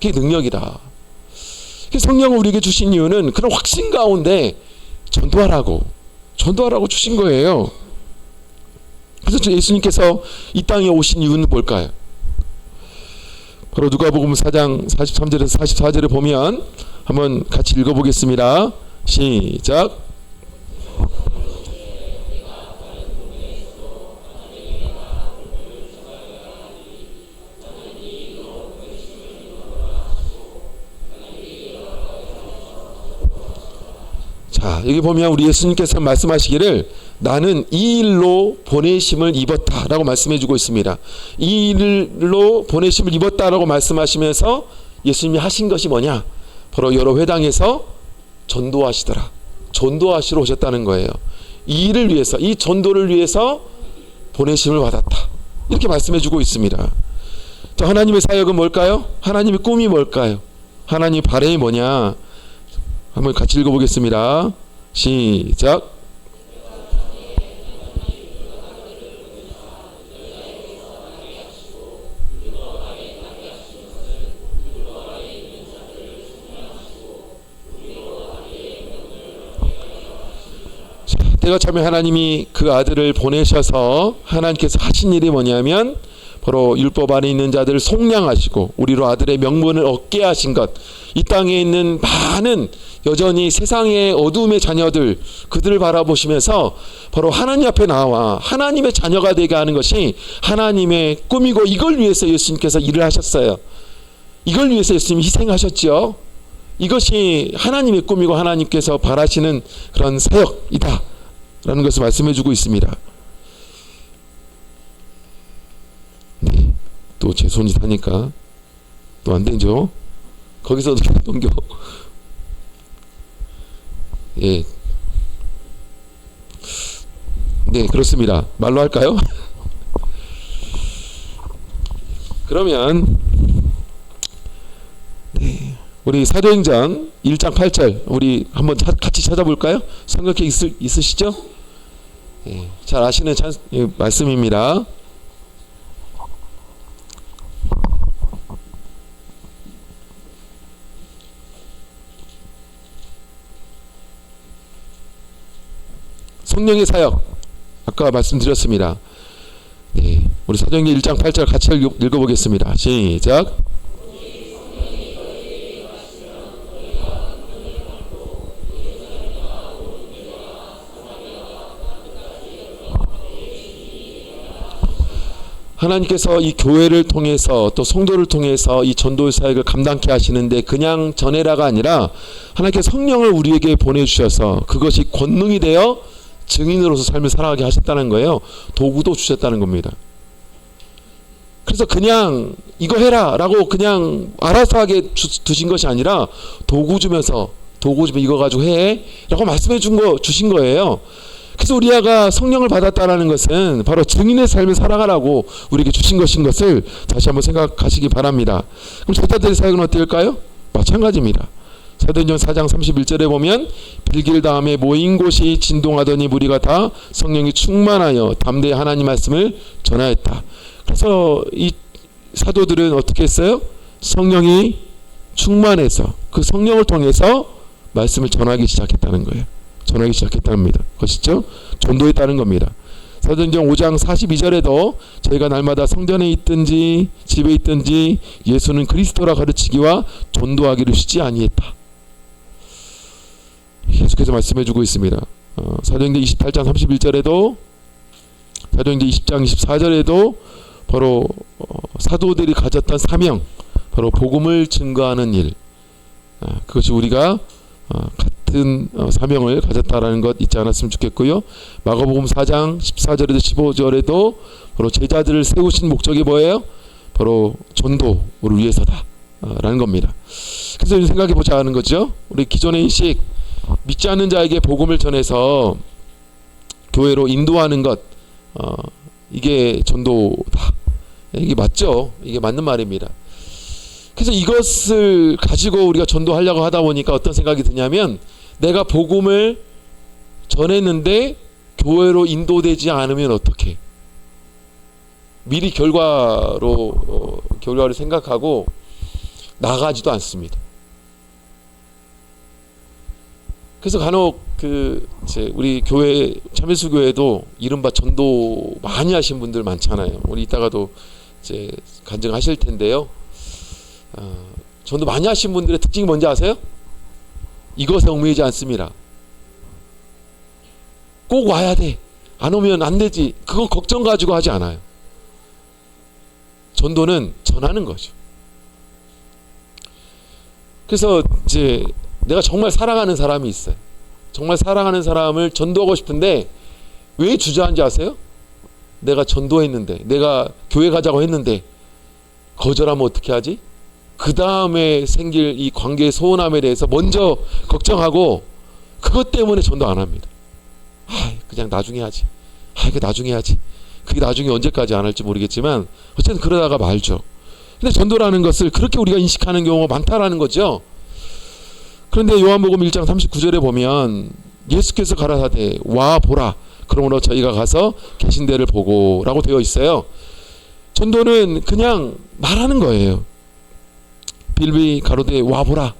그게 능력이다. 성령을 우리에게 주신 이유는 그런 확신 가운데 전도하라고 주신 거예요. 그래서 예수님께서 이 땅에 오신 이유는 뭘까요? 바로 누가복음 4장 43절에서 44절을 보면 한번 같이 읽어보겠습니다. 시작. 자, 여기 보면 우리 예수님께서 말씀하시기를 나는 이 일로 보내심을 입었다라고 말씀해주고 있습니다. 이 일로 보내심을 입었다라고 말씀하시면서 예수님이 하신 것이 뭐냐? 바로 여러 회당에서 전도하시더라. 전도하시러 오셨다는 거예요. 이 일을 위해서, 이 전도를 위해서 보내심을 받았다. 이렇게 말씀해주고 있습니다. 자, 하나님의 사역은 뭘까요? 하나님의 꿈이 뭘까요? 하나님의 바람이 뭐냐? 한번 같이 읽어보겠습니다. 시작. 때가 차면 하나님이 그 아들을 보내셔서 하나님께서 하신 일이 뭐냐면 바로 율법 안에 있는 자들을 속량하시고 우리로 아들의 명분을 얻게 하신 것. 이 땅에 있는 많은 여전히 세상의 어두움의 자녀들, 그들을 바라보시면서 바로 하나님 앞에 나와 하나님의 자녀가 되게 하는 것이 하나님의 꿈이고, 이걸 위해서 예수님께서 일을 하셨어요. 이걸 위해서 예수님이 희생하셨죠. 이것이 하나님의 꿈이고 하나님께서 바라시는 그런 사역이다 라는 것을 말씀해 주고 있습니다. 네, 또 제 손이 타니까 또 안 되죠. 거기서 어떻게 넘겨. 예. 네, 그렇습니다. 말로 할까요? 그러면 네, 우리 사도행전 1장 8절 우리 한번 같이 찾아볼까요? 성경에 있으시죠? 예, 잘 아시는 말씀입니다. 성령의 사역 아까 말씀드렸습니다. 네, 우리 사도행전 1장 8절 같이 읽어보겠습니다. 시작. 하나님께서 이 교회를 통해서 또 성도를 통해서 이 전도 사역을 감당케 하시는데 그냥 전해라가 아니라 하나님께서 성령을 우리에게 보내주셔서 그것이 권능이 되어 증인으로서 삶을 살아가게 하셨다는 거예요. 도구도 주셨다는 겁니다. 그래서 그냥 이거 해라 라고 그냥 알아서 하게 두신 것이 아니라 도구 주면서 이거 가지고 해 라고 말씀해 주신 거예요. 그래서 우리가 성령을 받았다라는 것은 바로 증인의 삶을 살아가라고 우리에게 주신 것인 것을 다시 한번 생각하시기 바랍니다. 그럼 제자들의 사역은 어떨까요? 마찬가지입니다. 사도행전 4장 31절에 보면 빌길 다음에 모인 곳이 진동하더니 무리가 다 성령이 충만하여 담대히 하나님 말씀을 전하였다. 그래서 이 사도들은 어떻게 했어요? 성령이 충만해서 그 성령을 통해서 말씀을 전하기 시작했다는 거예요. 전하기 시작했다는 것이죠. 전도했다는 겁니다. 사도행전 5장 42절에도 저희가 날마다 성전에 있든지 집에 있든지 예수는 그리스도라 가르치기와 전도하기를 쉬지 아니했다. 계속해서 말씀해주고 있습니다. 사도행전 28장 31절에도 사도행전 20장 24절에도 바로 사도들이 가졌던 사명, 바로 복음을 증거하는 일, 그것이 우리가 같은 사명을 가졌다라는 것 잊지 않았으면 좋겠고요. 마가복음 4장 14절에도 15절에도 바로 제자들을 세우신 목적이 뭐예요? 바로 전도를 위해서다 라는 겁니다. 그래서 생각해 보자 하는 거죠. 우리 기존의 인식, 믿지 않는 자에게 복음을 전해서 교회로 인도하는 것, 이게 전도다. 이게 맞죠? 이게 맞는 말입니다. 그래서 이것을 가지고 우리가 전도하려고 하다 보니까 어떤 생각이 드냐면, 내가 복음을 전했는데 교회로 인도되지 않으면 어떡해? 미리 결과를 생각하고 나가지도 않습니다. 그래서 간혹 우리 교회 참여수 교회도 이른바 전도 많이 하신 분들 많잖아요. 우리 이따가도 이제 간증하실 텐데요. 전도 많이 하신 분들의 특징이 뭔지 아세요? 이것에 얽매이지 않습니다. 꼭 와야 돼. 안 오면 안 되지. 그거 걱정 가지고 하지 않아요. 전도는 전하는 거죠. 그래서 이제 내가 정말 사랑하는 사람이 있어요. 정말 사랑하는 사람을 전도하고 싶은데 왜 주저하는지 아세요? 내가 전도했는데, 내가 교회 가자고 했는데 거절하면 어떻게 하지? 그 다음에 생길 이 관계의 소원함에 대해서 먼저 걱정하고 그것 때문에 전도 안 합니다. 그냥 나중에 하지. 그게 나중에 하지. 그게 나중에 언제까지 안 할지 모르겠지만 어쨌든 그러다가 말죠. 근데 전도라는 것을 그렇게 우리가 인식하는 경우가 많다라는 거죠. 그런데 요한복음 1장 39절에 보면 예수께서 가라사대 와 보라. 그러므로 저희가 가서 계신 데를 보고 라고 되어 있어요. 전도는 그냥 말하는 거예요. 빌비 가로되 와 보라.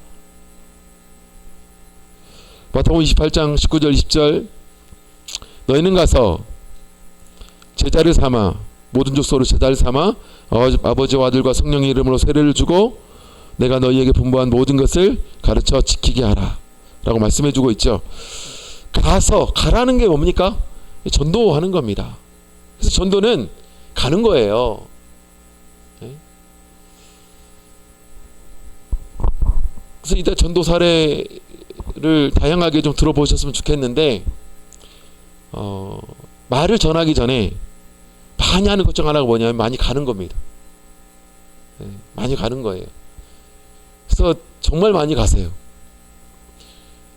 마태복음 28장 19절 20절 너희는 가서 제자를 삼아 모든 족속으로 제자를 삼아 아버지와 아들과 성령의 이름으로 세례를 주고 내가 너희에게 분부한 모든 것을 가르쳐 지키게 하라 라고 말씀해 주고 있죠. 가라는 게 뭡니까? 전도하는 겁니다. 그래서 전도는 가는 거예요. 그래서 이따 전도 사례를 다양하게 좀 들어보셨으면 좋겠는데 말을 전하기 전에 많이 하는 것 중 하나가 뭐냐면 많이 가는 겁니다. 많이 가는 거예요. 그래서 정말 많이 가세요.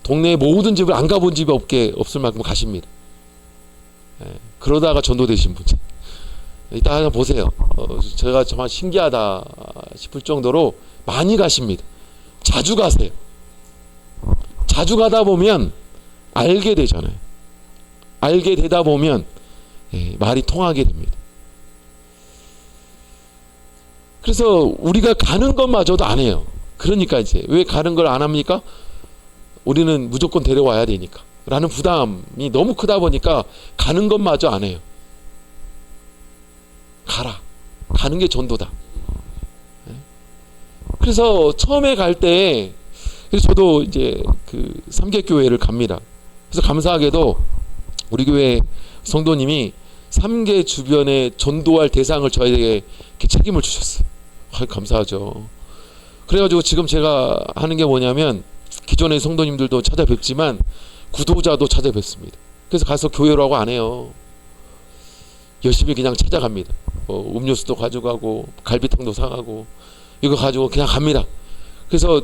동네에 모든 집을 안 가본 집이 없을 만큼 가십니다. 그러다가 전도되신 분들 이따 한번 보세요. 제가 정말 신기하다 싶을 정도로 많이 가십니다. 자주 가세요. 자주 가다 보면 알게 되잖아요. 알게 되다 보면 말이 통하게 됩니다. 그래서 우리가 가는 것마저도 안 해요. 그러니까 이제 왜 가는 걸 안 합니까? 우리는 무조건 데려와야 되니까 라는 부담이 너무 크다 보니까 가는 것마저 안 해요. 가는 게 전도다. 그래서 처음에 갈 때 저도 이제 그 삼계교회를 갑니다. 그래서 감사하게도 우리 교회 성도님이 3개 주변에 전도할 대상을 저에게 이렇게 책임을 주셨어요. 감사하죠. 그래가지고 지금 제가 하는 게 뭐냐면 기존의 성도님들도 찾아뵙지만 구도자도 찾아뵙습니다. 그래서 가서 교회라고 안 해요. 열심히 그냥 찾아갑니다. 음료수도 가져가고 갈비탕도 사가고 이거 가지고 그냥 갑니다. 그래서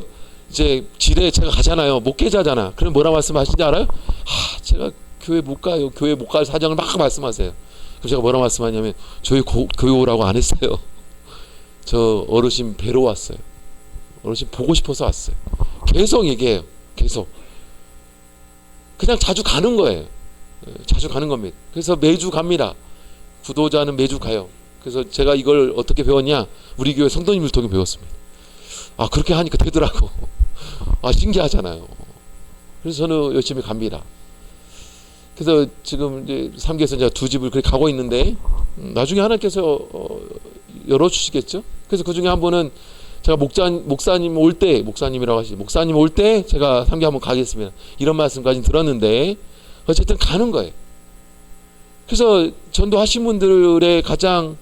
이제 지뢰 제가 가잖아요. 목회자잖아. 그럼 뭐라 말씀하시는지 알아요? 제가 교회 못 가요. 교회 못 갈 사정을 막 말씀하세요. 그럼 제가 뭐라 말씀하냐면 저희 교회 오라고 안 했어요. 저 어르신 뵈러 왔어요. 어르신 보고 싶어서 왔어요. 계속 얘기해요. 계속. 그냥 자주 가는 거예요. 자주 가는 겁니다. 그래서 매주 갑니다. 구도자는 매주 가요. 그래서 제가 이걸 어떻게 배웠냐? 우리 교회 성도님들 통해 배웠습니다. 그렇게 하니까 되더라고. 신기하잖아요. 그래서 저는 열심히 갑니다. 그래서 지금 이제 3개에서 제가 2집을 그렇게 가고 있는데 나중에 하나님께서 열어주시겠죠? 그래서 그 중에 한 분은 제가 목사님 올 때, 목사님이라고 하시죠. 목사님 올 때 제가 3개 한번 가겠습니다. 이런 말씀까지 들었는데 어쨌든 가는 거예요. 그래서 전도하신 분들의 가장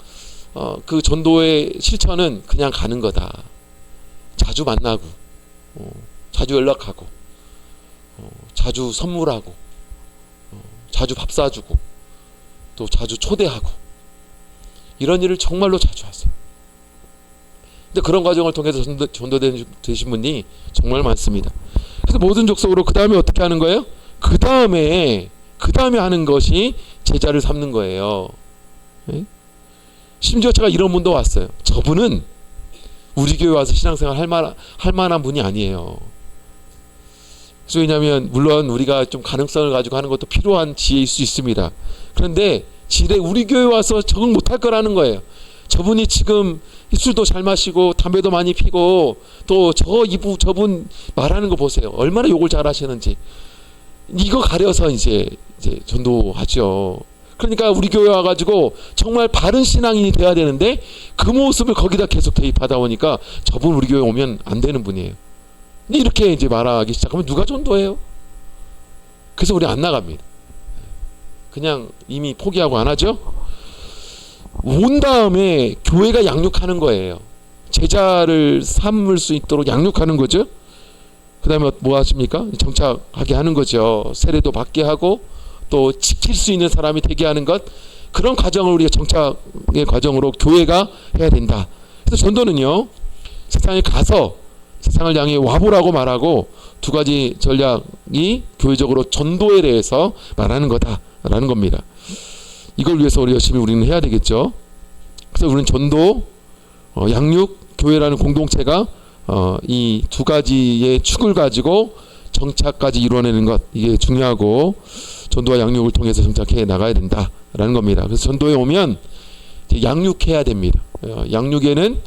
그 전도의 실천은 그냥 가는 거다. 자주 만나고 자주 연락하고 자주 선물하고 자주 밥 사주고 또 자주 초대하고 이런 일을 정말로 자주 하세요. 근데 그런 과정을 통해서 전도되신 분이 정말 많습니다. 그래서 모든 족속으로 그 다음에 어떻게 하는 거예요? 그 다음에 하는 것이 제자를 삼는 거예요. 네? 심지어 제가 이런 분도 왔어요. 저분은 우리 교회 와서 신앙생활 할 만한 분이 아니에요. 그래서 왜냐하면 물론 우리가 좀 가능성을 가지고 하는 것도 필요한 지혜일 수 있습니다. 그런데 우리 교회 와서 적응 못할 거라는 거예요. 저분이 지금 술도 잘 마시고 담배도 많이 피고 또 저분 말하는 거 보세요. 얼마나 욕을 잘 하시는지. 이거 가려서 이제 전도하죠. 그러니까 우리 교회 와가지고 정말 바른 신앙인이 돼야 되는데 그 모습을 거기다 계속 대입하다 보니까 저분 우리 교회 오면 안 되는 분이에요. 근데 이렇게 이제 말하기 시작하면 누가 전도해요? 그래서 우리 안 나갑니다. 그냥 이미 포기하고 안 하죠. 온 다음에 교회가 양육하는 거예요. 제자를 삼을 수 있도록 양육하는 거죠. 그 다음에 뭐 하십니까? 정착하게 하는 거죠. 세례도 받게 하고 또 지킬 수 있는 사람이 되게 하는 것, 그런 과정을 우리가 정착의 과정으로 교회가 해야 된다. 그래서 전도는요, 세상에 가서 세상을 향해 와보라고 말하고 두 가지 전략이 교회적으로 전도에 대해서 말하는 거다라는 겁니다. 이걸 위해서 우리는 해야 되겠죠. 그래서 우리는 전도, 양육, 교회라는 공동체가 이 두 가지의 축을 가지고 정착까지 이루어내는 것, 이게 중요하고 전도와 양육을 통해서 정착해 나가야 된다라는 겁니다. 그래서 전도에 오면 양육해야 됩니다. 양육에는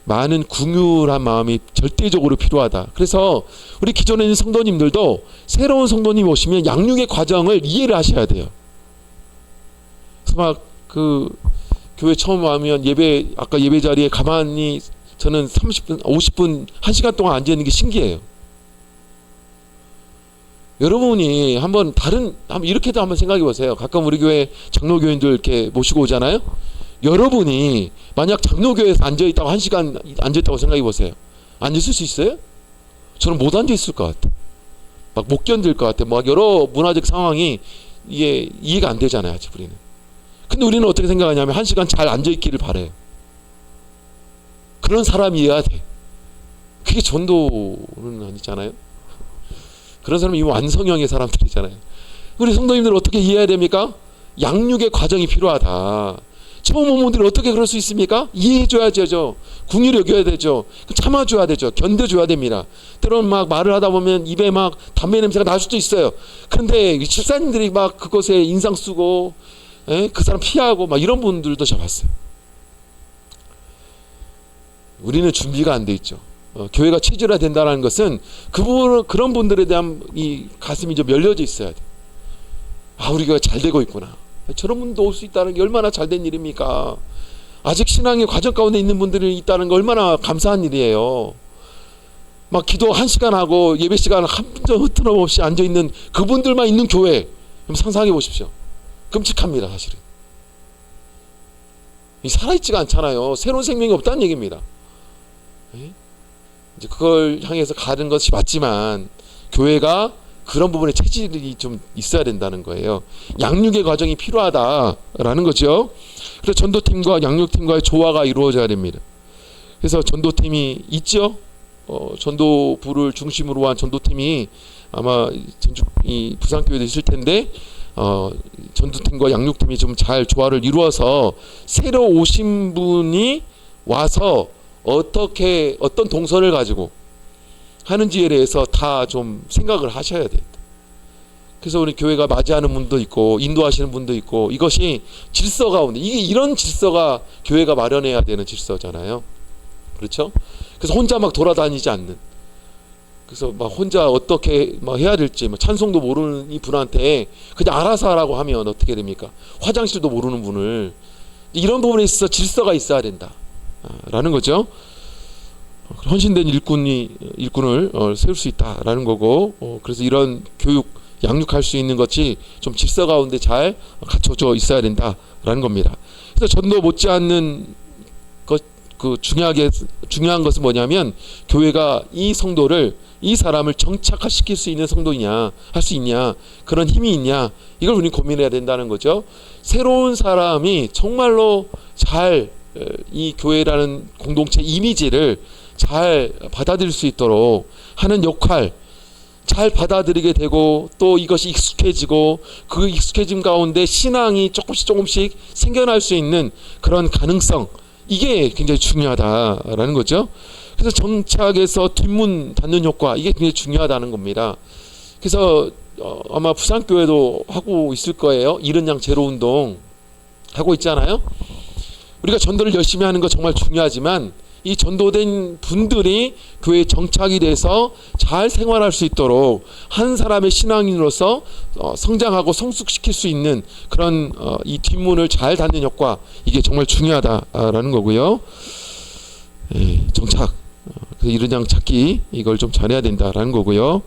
많은 긍휼한 마음이 절대적으로 필요하다. 그래서 우리 기존에 있는 성도님들도 새로운 성도님이 오시면 양육의 과정을 이해를 하셔야 돼요. 그래서 막 그 교회 처음 와면 아까 예배 자리에 가만히 저는 30분, 50분, 1시간 동안 앉아 있는 게 신기해요. 여러분이 한번 이렇게도 한번 생각해 보세요. 가끔 우리 교회 장로교인들 이렇게 모시고 오잖아요. 여러분이 만약 장로교회에서 앉아있다고 1시간 앉아있다고 생각해 보세요. 앉아있을 수 있어요? 저는 못 앉아있을 것 같아. 막 못 견딜 것 같아. 막 여러 문화적 상황이 이게 이해가 안 되잖아요. 아직 우리는. 근데 우리는 어떻게 생각하냐면 1시간 잘 앉아있기를 바래요. 그런 사람이어야 돼. 그게 전도는 아니잖아요. 그런 사람이 이 완성형의 사람들이잖아요. 우리 성도님들 어떻게 이해해야 됩니까? 양육의 과정이 필요하다. 처음 온 분들이 어떻게 그럴 수 있습니까? 이해해줘야죠. 궁휼히 여겨야 되죠. 참아줘야 되죠. 견뎌줘야 됩니다. 때로는 막 말을 하다 보면 입에 막 담배 냄새가 날 수도 있어요. 그런데 집사님들이 막 그것에 인상 쓰고 그 사람 피하고 막 이런 분들도 제가 봤어요. 우리는 준비가 안 돼 있죠. 교회가 체질화된다는 것은 그런 분들에 대한 이 가슴이 좀 열려져 있어야 돼. 우리 교회가 잘 되고 있구나. 저런 분도 올 수 있다는 게 얼마나 잘된 일입니까? 아직 신앙의 과정 가운데 있는 분들이 있다는 게 얼마나 감사한 일이에요. 막 기도 1시간 하고 예배 시간 한 분 틀어없이 앉아있는 그분들만 있는 교회, 상상해 보십시오. 끔찍합니다, 사실은. 살아있지가 않잖아요. 새로운 생명이 없다는 얘기입니다. 예? 이제 그걸 향해서 가는 것이 맞지만 교회가 그런 부분에 체질이 좀 있어야 된다는 거예요. 양육의 과정이 필요하다라는 거죠. 그래서 전도팀과 양육팀과의 조화가 이루어져야 됩니다. 그래서 전도팀이 있죠. 전도부를 중심으로 한 전도팀이 아마 이 부산교회도 있을 텐데 전도팀과 양육팀이 좀 잘 조화를 이루어서 새로 오신 분이 와서 어떤 동선을 가지고 하는지에 대해서 다 좀 생각을 하셔야 돼요. 그래서 우리 교회가 맞이하는 분도 있고 인도하시는 분도 있고 이것이 질서 가운데 이런 질서가 교회가 마련해야 되는 질서잖아요. 그렇죠? 그래서 혼자 막 돌아다니지 않는, 그래서 막 혼자 어떻게 막 해야 될지 막 찬송도 모르는 이 분한테 그냥 알아서 하라고 하면 어떻게 됩니까? 화장실도 모르는 분을, 이런 부분에 있어서 질서가 있어야 된다 라는 거죠. 헌신된 일꾼을 세울 수 있다라는 거고, 그래서 이런 교육 양육할 수 있는 것이 좀 질서 가운데 잘 갖춰져 있어야 된다라는 겁니다. 그래서 전도 못지않는 중요한 것은 뭐냐면 교회가 이 성도를, 이 사람을 정착화시킬 수 있는 성도이냐, 할 수 있냐, 그런 힘이 있냐, 이걸 우리 고민해야 된다는 거죠. 새로운 사람이 정말로 잘 이 교회라는 공동체 이미지를 잘 받아들일 수 있도록 하는 역할, 잘 받아들이게 되고 또 이것이 익숙해지고 그 익숙해짐 가운데 신앙이 조금씩 생겨날 수 있는 그런 가능성, 이게 굉장히 중요하다라는 거죠. 그래서 정착에서 뒷문 닫는 효과, 이게 굉장히 중요하다는 겁니다. 그래서 아마 부산교회도 하고 있을 거예요. 이른 양 제로 운동 하고 있잖아요. 우리가 전도를 열심히 하는 거 정말 중요하지만 이 전도된 분들이 교회에 정착이 돼서 잘 생활할 수 있도록 한 사람의 신앙인으로서 성장하고 성숙시킬 수 있는 그런 이 뒷문을 잘 닫는 효과, 이게 정말 중요하다라는 거고요. 예, 정착, 이른 양 찾기, 이걸 좀 잘해야 된다라는 거고요.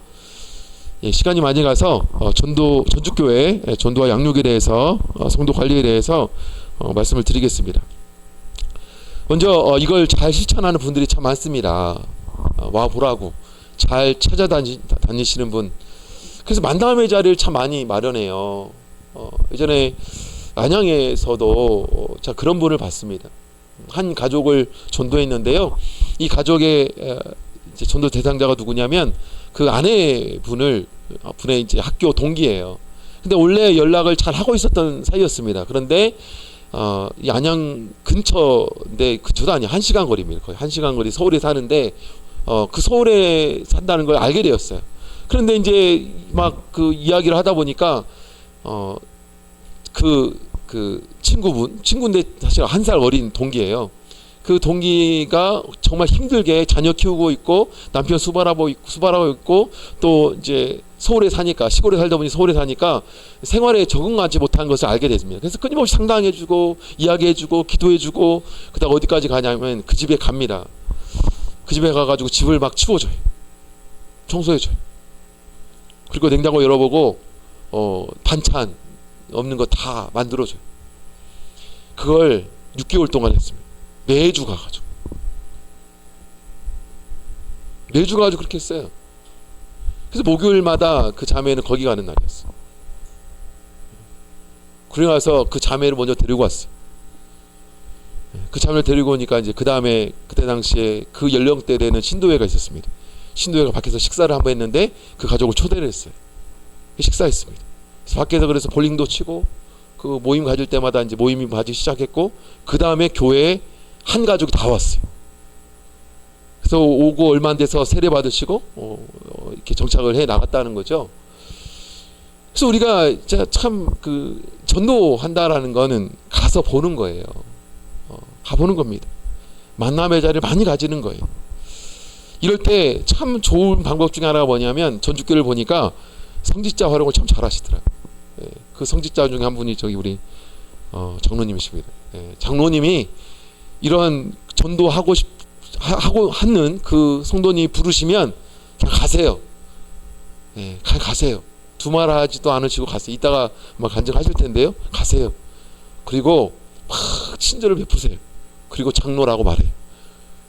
예, 시간이 많이 가서 전주교회 전도와 양육에 대해서 성도 관리에 대해서 말씀을 드리겠습니다. 먼저 이걸 잘 실천하는 분들이 참 많습니다. 와 보라고 잘 찾아다니시는 분. 그래서 만남의 자리를 참 많이 마련해요. 예전에 안양에서도 그런 분을 봤습니다. 한 가족을 전도했는데요. 이 가족의 이제 전도 대상자가 누구냐면 그 아내분의 이제 학교 동기예요. 근데 원래 연락을 잘 하고 있었던 사이였습니다. 그런데 이 안양 근처인데, 근처도 아니에요. 1시간 거리입니다. 거의 1시간 거리 서울에 사는데 그 서울에 산다는 걸 알게 되었어요. 그런데 이제 막 그 이야기를 하다 보니까 그 친구인데 사실 1살 어린 동기예요. 그 동기가 정말 힘들게 자녀 키우고 있고 남편 수발하고 있고 또 이제 서울에 사니까, 시골에 살다 보니 서울에 사니까 생활에 적응하지 못한 것을 알게 됐습니다. 그래서 끊임없이 상담해주고 이야기해주고 기도해주고, 그다가 어디까지 가냐면 그 집에 갑니다. 그 집에 가가지고 집을 막 치워줘요. 청소해줘요. 그리고 냉장고 열어보고 반찬 없는 거 다 만들어줘요. 그걸 6개월 동안 했습니다. 매주 가가지고 그렇게 했어요. 그래서 목요일마다 그 자매는 거기 가는 날이었어요. 그래서 그 자매를 먼저 데리고 왔어요. 그 자매를 데리고 오니까 이제 그 다음에 그때 당시에 그 연령대 되는 신도회가 있었습니다. 신도회가 밖에서 식사를 한번 했는데 그 가족을 초대를 했어요. 식사했습니다. 그래서 밖에서 그래서 볼링도 치고 그 모임 가질 때마다 이제 모임이 가지기 시작했고, 그 다음에 교회에 한 가족이 다 왔어요. 그래서 오고 얼마 안 돼서 세례 받으시고 이렇게 정착을 해 나갔다는 거죠. 그래서 우리가 참 그 전도한다라는 거는 가서 보는 거예요. 가보는 겁니다. 만남의 자리를 많이 가지는 거예요. 이럴 때 참 좋은 방법 중에 하나가 뭐냐면, 전주교를 보니까 성직자 활용을 참 잘하시더라고요. 예, 그 성직자 중에 한 분이 저기 우리 장로님이십니다. 예, 장로님이 이런 전도하고 하고 하는 그 성도님 부르시면 그냥 가세요. 예, 가세요. 두말하지도 않으시고 가세요. 이따가 막 간증하실 텐데요. 가세요. 그리고 막 친절을 베푸세요. 그리고 장로라고 말해요.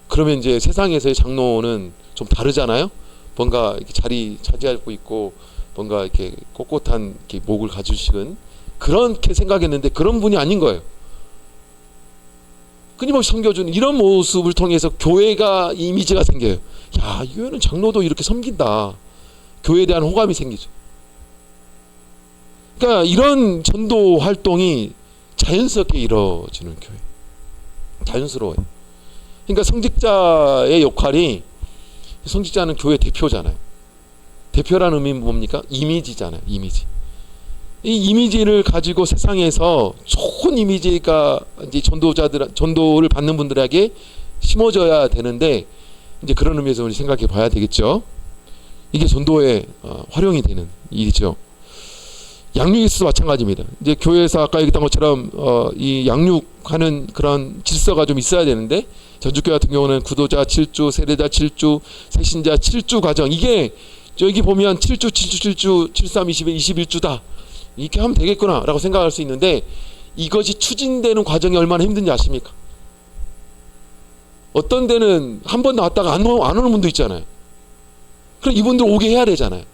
그러면 이제 세상에서의 장로는 좀 다르잖아요. 뭔가 이렇게 자리 차지하고 있고 뭔가 이렇게 꼿꼿한 이렇게 목을 가지시는 그렇게 생각했는데 그런 분이 아닌 거예요. 끊임없이 섬겨주는 이런 모습을 통해서 교회가 이미지가 생겨요. 야, 이 교회는 장로도 이렇게 섬긴다. 교회에 대한 호감이 생기죠. 그러니까 이런 전도 활동이 자연스럽게 이루어지는 교회. 자연스러워요. 그러니까 성직자의 역할이, 성직자는 교회 대표잖아요. 대표라는 의미는 뭡니까? 이미지잖아요. 이미지. 이 이미지를 가지고 세상에서 좋은 이미지가 이제 전도를 받는 분들에게 심어져야 되는데, 이제 그런 의미에서 우리 생각해 봐야 되겠죠. 이게 전도의 활용이 되는 일이죠. 양육에서도 마찬가지입니다. 이제 교회에서 아까 얘기했던 것처럼 이 양육하는 그런 질서가 좀 있어야 되는데, 전주교회 같은 경우는 구도자 7주, 세례자 7주, 새신자 7주 과정, 이게 여기 보면 7주, 7주, 7주, 73, 21주다. 이렇게 하면 되겠구나 라고 생각할 수 있는데, 이것이 추진되는 과정이 얼마나 힘든지 아십니까? 어떤 데는 한 번 나왔다가 안 오는 분도 있잖아요. 그럼 이분들 오게 해야 되잖아요.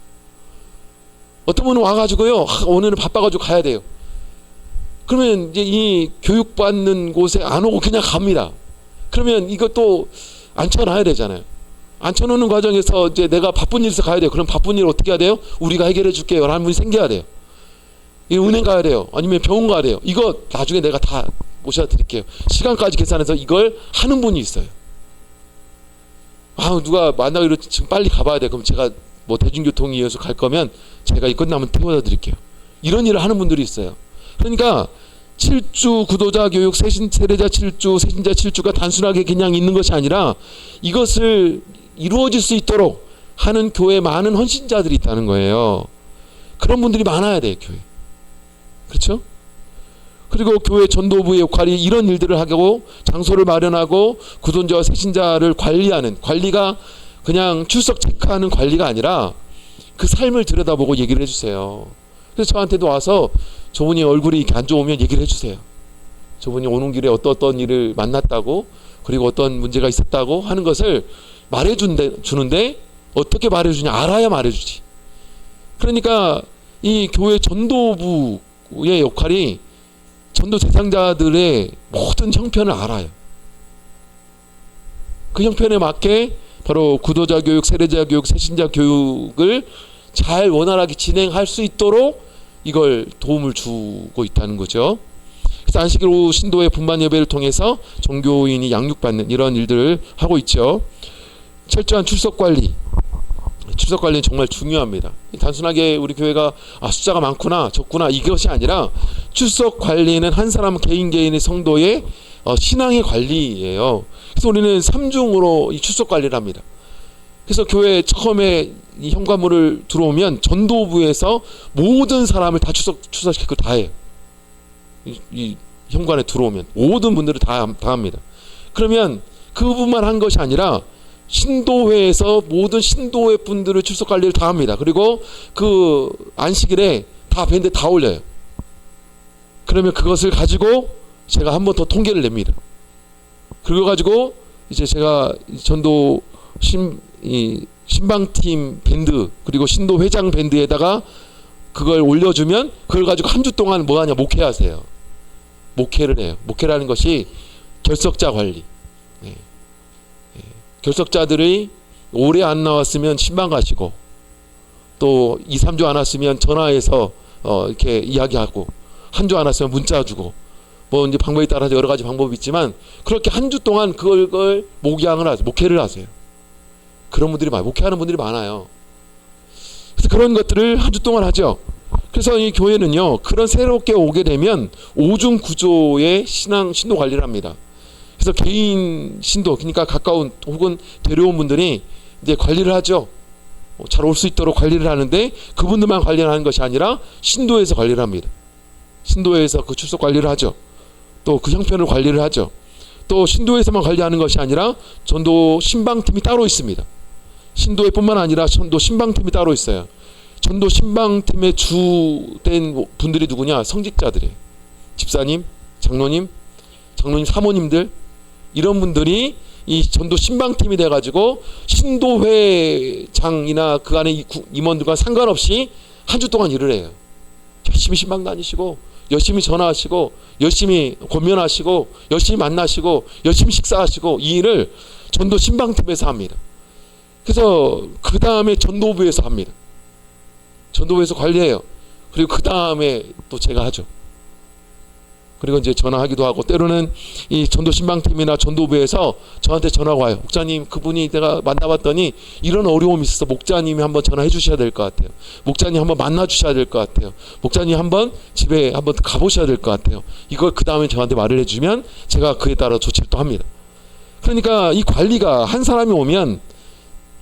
어떤 분은 와가지고요, 오늘은 바빠가지고 가야 돼요. 그러면 이제 이 교육받는 곳에 안 오고 그냥 갑니다. 그러면 이것도 앉혀놔야 되잖아요. 앉혀놓는 과정에서 이제 내가 바쁜 일에서 가야 돼요. 그럼 바쁜 일 어떻게 해야 돼요? 우리가 해결해 줄게요 라는 분이 생겨야 돼요. 은행 가야 돼요. 아니면 병원 가야 돼요. 이거 나중에 내가 다 모셔 드릴게요. 시간까지 계산해서 이걸 하는 분이 있어요. 아, 누가 만나기로 지금 빨리 가봐야 돼. 그럼 제가 뭐 대중교통에 이어서 갈 거면 제가 이 끝나면 태워다 드릴게요. 이런 일을 하는 분들이 있어요. 그러니까 7주 구도자 교육, 세례자 7주, 새신자 7주가 단순하게 그냥 있는 것이 아니라 이것을 이루어질 수 있도록 하는 교회에 많은 헌신자들이 있다는 거예요. 그런 분들이 많아야 돼요, 교회. 그렇죠? 그리고 교회 전도부의 역할이 이런 일들을 하고 장소를 마련하고 구도자와 새신자를 관리하는, 관리가 그냥 출석 체크하는 관리가 아니라 그 삶을 들여다보고 얘기를 해주세요. 그래서 저한테도 와서 저분이 얼굴이 이렇게 안 좋으면 얘기를 해주세요. 저분이 오는 길에 어떤 일을 만났다고, 그리고 어떤 문제가 있었다고 하는 것을 말해주는데 어떻게 말해주냐, 알아야 말해주지. 그러니까 이 교회 전도부의 역할이 전도 대상자들의 모든 형편을 알아요. 그 형편에 맞게 바로 구도자 교육, 세례자 교육, 새신자 교육을 잘 원활하게 진행할 수 있도록 이걸 도움을 주고 있다는 거죠. 그래서 안식일 오후 신도의 분반 예배를 통해서 종교인이 양육받는 이런 일들을 하고 있죠. 철저한 출석 관리. 출석 관리는 정말 중요합니다. 단순하게 우리 교회가 숫자가 많구나 적구나 이것이 아니라 출석 관리는 한 사람 개인의 성도의 신앙의 관리예요. 그래서 우리는 3중으로 이 출석 관리를 합니다. 그래서 교회 처음에 이 현관문을 들어오면 전도부에서 모든 사람을 다 출석시키고 다 해요. 이 현관에 들어오면 모든 분들을 다 합니다. 그러면 그분만 한 것이 아니라 신도회에서 모든 신도회 분들을 출석 관리를 다 합니다. 그리고 그 안식일에 다 밴드 다 올려요. 그러면 그것을 가지고 제가 한 번 더 통계를 냅니다. 그리고 가지고 이제 제가 전도 신방팀 밴드 그리고 신도 회장 밴드에다가 그걸 올려주면 그걸 가지고 한 주 동안 뭐 하냐, 목회하세요. 목회를 해요. 목회라는 것이 결석자 관리. 네. 결석자들이 오래 안 나왔으면 신방 가시고 또 2, 3주 안 왔으면 전화해서 이렇게 이야기하고 한 주 안 왔으면 문자 주고 뭐 이제 방법에 따라서 여러 가지 방법이 있지만 그렇게 한 주 동안 그걸 목회를 하세요. 그런 분들이 목회하는 분들이 많아요. 그래서 그런 것들을 한 주 동안 하죠. 그래서 이 교회는요, 그런 새롭게 오게 되면 5중 구조의 신도 관리를 합니다. 그래서 개인 신도, 그러니까 가까운 혹은 데려온 분들이 이제 관리를 하죠. 잘 올 수 있도록 관리를 하는데 그분들만 관리를 하는 것이 아니라 신도에서 관리를 합니다. 신도에서 그 출석 관리를 하죠. 또 그 형편을 관리를 하죠. 또 신도에서만 관리하는 것이 아니라 전도 신방팀이 따로 있습니다. 신도회뿐만 아니라 전도 신방팀이 따로 있어요. 전도 신방팀의 주된 분들이 누구냐? 성직자들이에요. 집사님, 장로님, 장로님 사모님들 이런 분들이 이 전도 신방팀이 돼가지고 신도회장이나 그 안에 임원들과 상관없이 한 주 동안 일을 해요. 열심히 신방 다니시고 열심히 전화하시고 열심히 권면하시고 열심히 만나시고 열심히 식사하시고 이 일을 전도 신방팀에서 합니다. 그래서 그 다음에 전도부에서 합니다. 전도부에서 관리해요. 그리고 그 다음에 또 제가 하죠. 그리고 이제 전화하기도 하고 때로는 이 전도 신방팀이나 전도부에서 저한테 전화가 와요. 목사님, 그분이 내가 만나봤더니 이런 어려움이 있어서 목자님이 한번 전화해 주셔야 될 것 같아요. 목자님 한번 만나 주셔야 될 것 같아요. 목자님 한번 집에 한번 가보셔야 될 것 같아요. 이걸 그 다음에 저한테 말을 해주면 제가 그에 따라 조치를 또 합니다. 그러니까 이 관리가 한 사람이 오면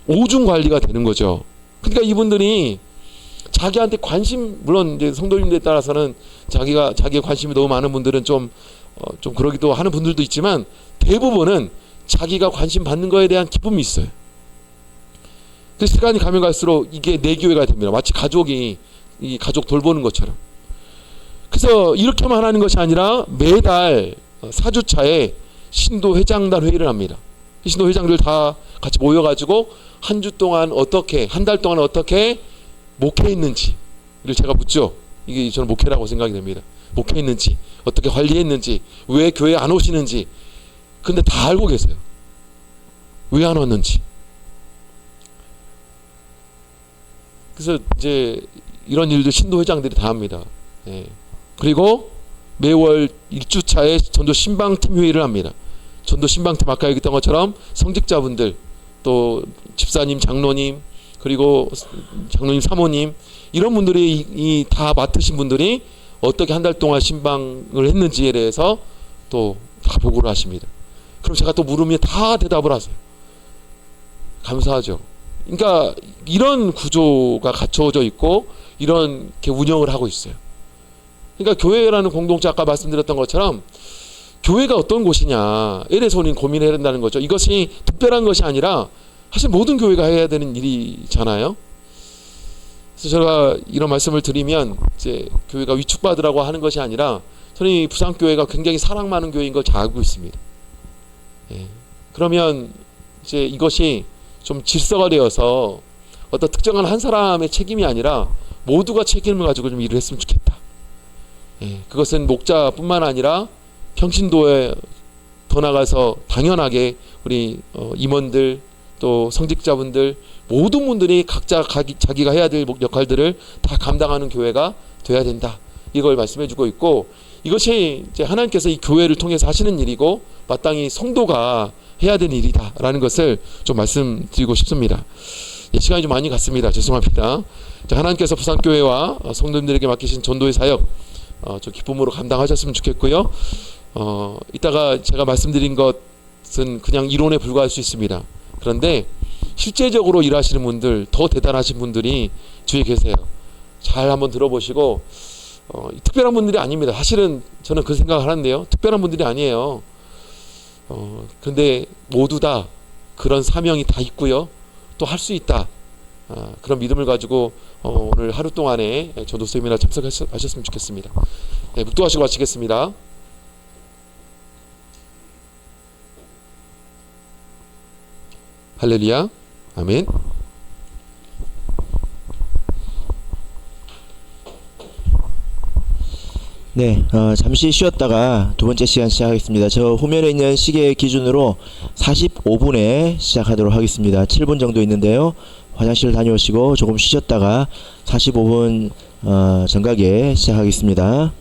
오중 관리가 되는 거죠. 그러니까 이분들이 자기한테 관심, 물론 이제 성도님들에 따라서는 자기의 관심이 너무 많은 분들은 좀 그러기도 하는 분들도 있지만 대부분은 자기가 관심 받는 거에 대한 기쁨이 있어요. 그래서 시간이 가면 갈수록 이게 내 교회가 됩니다. 마치 가족이 이 가족 돌보는 것처럼. 그래서 이렇게만 하는 것이 아니라 매달 4주차에 신도회장단 회의를 합니다. 신도회장들 다 같이 모여가지고 한 주 동안 어떻게, 한 달 동안 어떻게 목회했는지를 제가 묻죠. 이게 저는 목회라고 생각이 됩니다. 목회했는지, 어떻게 관리했는지, 왜 교회에 안 오시는지. 근데 다 알고 계세요. 왜 안 왔는지. 그래서 이제 이런 일들 신도회장들이 다 합니다. 예. 그리고 매월 1주차에 전도 신방팀 회의를 합니다. 전도 신방팀 아까 얘기했던 것처럼 성직자분들, 또 집사님, 장로님, 그리고 장로님, 사모님 이런 분들이 이 다 맡으신 분들이 어떻게 한 달 동안 신방을 했는지에 대해서 또 다 보고를 하십니다. 그럼 제가 또 물으면 다 대답을 하세요. 감사하죠. 그러니까 이런 구조가 갖춰져 있고 이렇게 운영을 하고 있어요. 그러니까 교회라는 공동체 아까 말씀드렸던 것처럼 교회가 어떤 곳이냐에 대해서 우리는 고민해야 된다는 거죠. 이것이 특별한 것이 아니라 사실 모든 교회가 해야 되는 일이잖아요. 그래서 제가 이런 말씀을 드리면 이제 교회가 위축받으라고 하는 것이 아니라 저는 이 부산교회가 굉장히 사랑 많은 교회인 걸 잘 알고 있습니다. 예. 그러면 이제 이것이 좀 질서가 되어서 어떤 특정한 한 사람의 책임이 아니라 모두가 책임을 가지고 좀 일을 했으면 좋겠다. 예. 그것은 목자뿐만 아니라 평신도에 더 나가서 당연하게 우리 임원들 또 성직자분들 모든 분들이 각자 자기가 해야 될 역할들을 다 감당하는 교회가 돼야 된다. 이걸 말씀해주고 있고 이것이 이제 하나님께서 이 교회를 통해서 하시는 일이고 마땅히 성도가 해야 되는 일이다라는 것을 좀 말씀드리고 싶습니다. 예, 시간이 좀 많이 갔습니다. 죄송합니다. 자, 하나님께서 부산교회와 성도님들에게 맡기신 전도의 사역 좀 기쁨으로 감당하셨으면 좋겠고요. 이따가 제가 말씀드린 것은 그냥 이론에 불과할 수 있습니다. 그런데 실제적으로 일하시는 분들, 더 대단하신 분들이 주위에 계세요. 잘 한번 들어보시고 특별한 분들이 아닙니다. 사실은 저는 그 생각을 하는데요. 특별한 분들이 아니에요. 근데 모두 다 그런 사명이 다 있고요. 또 할 수 있다. 그런 믿음을 가지고 오늘 하루 동안에 전도 세미나 참석하셨으면 좋겠습니다. 네, 묵도하시고 마치겠습니다. 할렐루야. 아멘. 네, 잠시 쉬었다가 두 번째 시간 시작하겠습니다. 저 화면에 있는 시계 기준으로 45분에 시작하도록 하겠습니다. 7분 정도 있는데요. 화장실 다녀오시고 조금 쉬셨다가 45분 정각에 시작하겠습니다.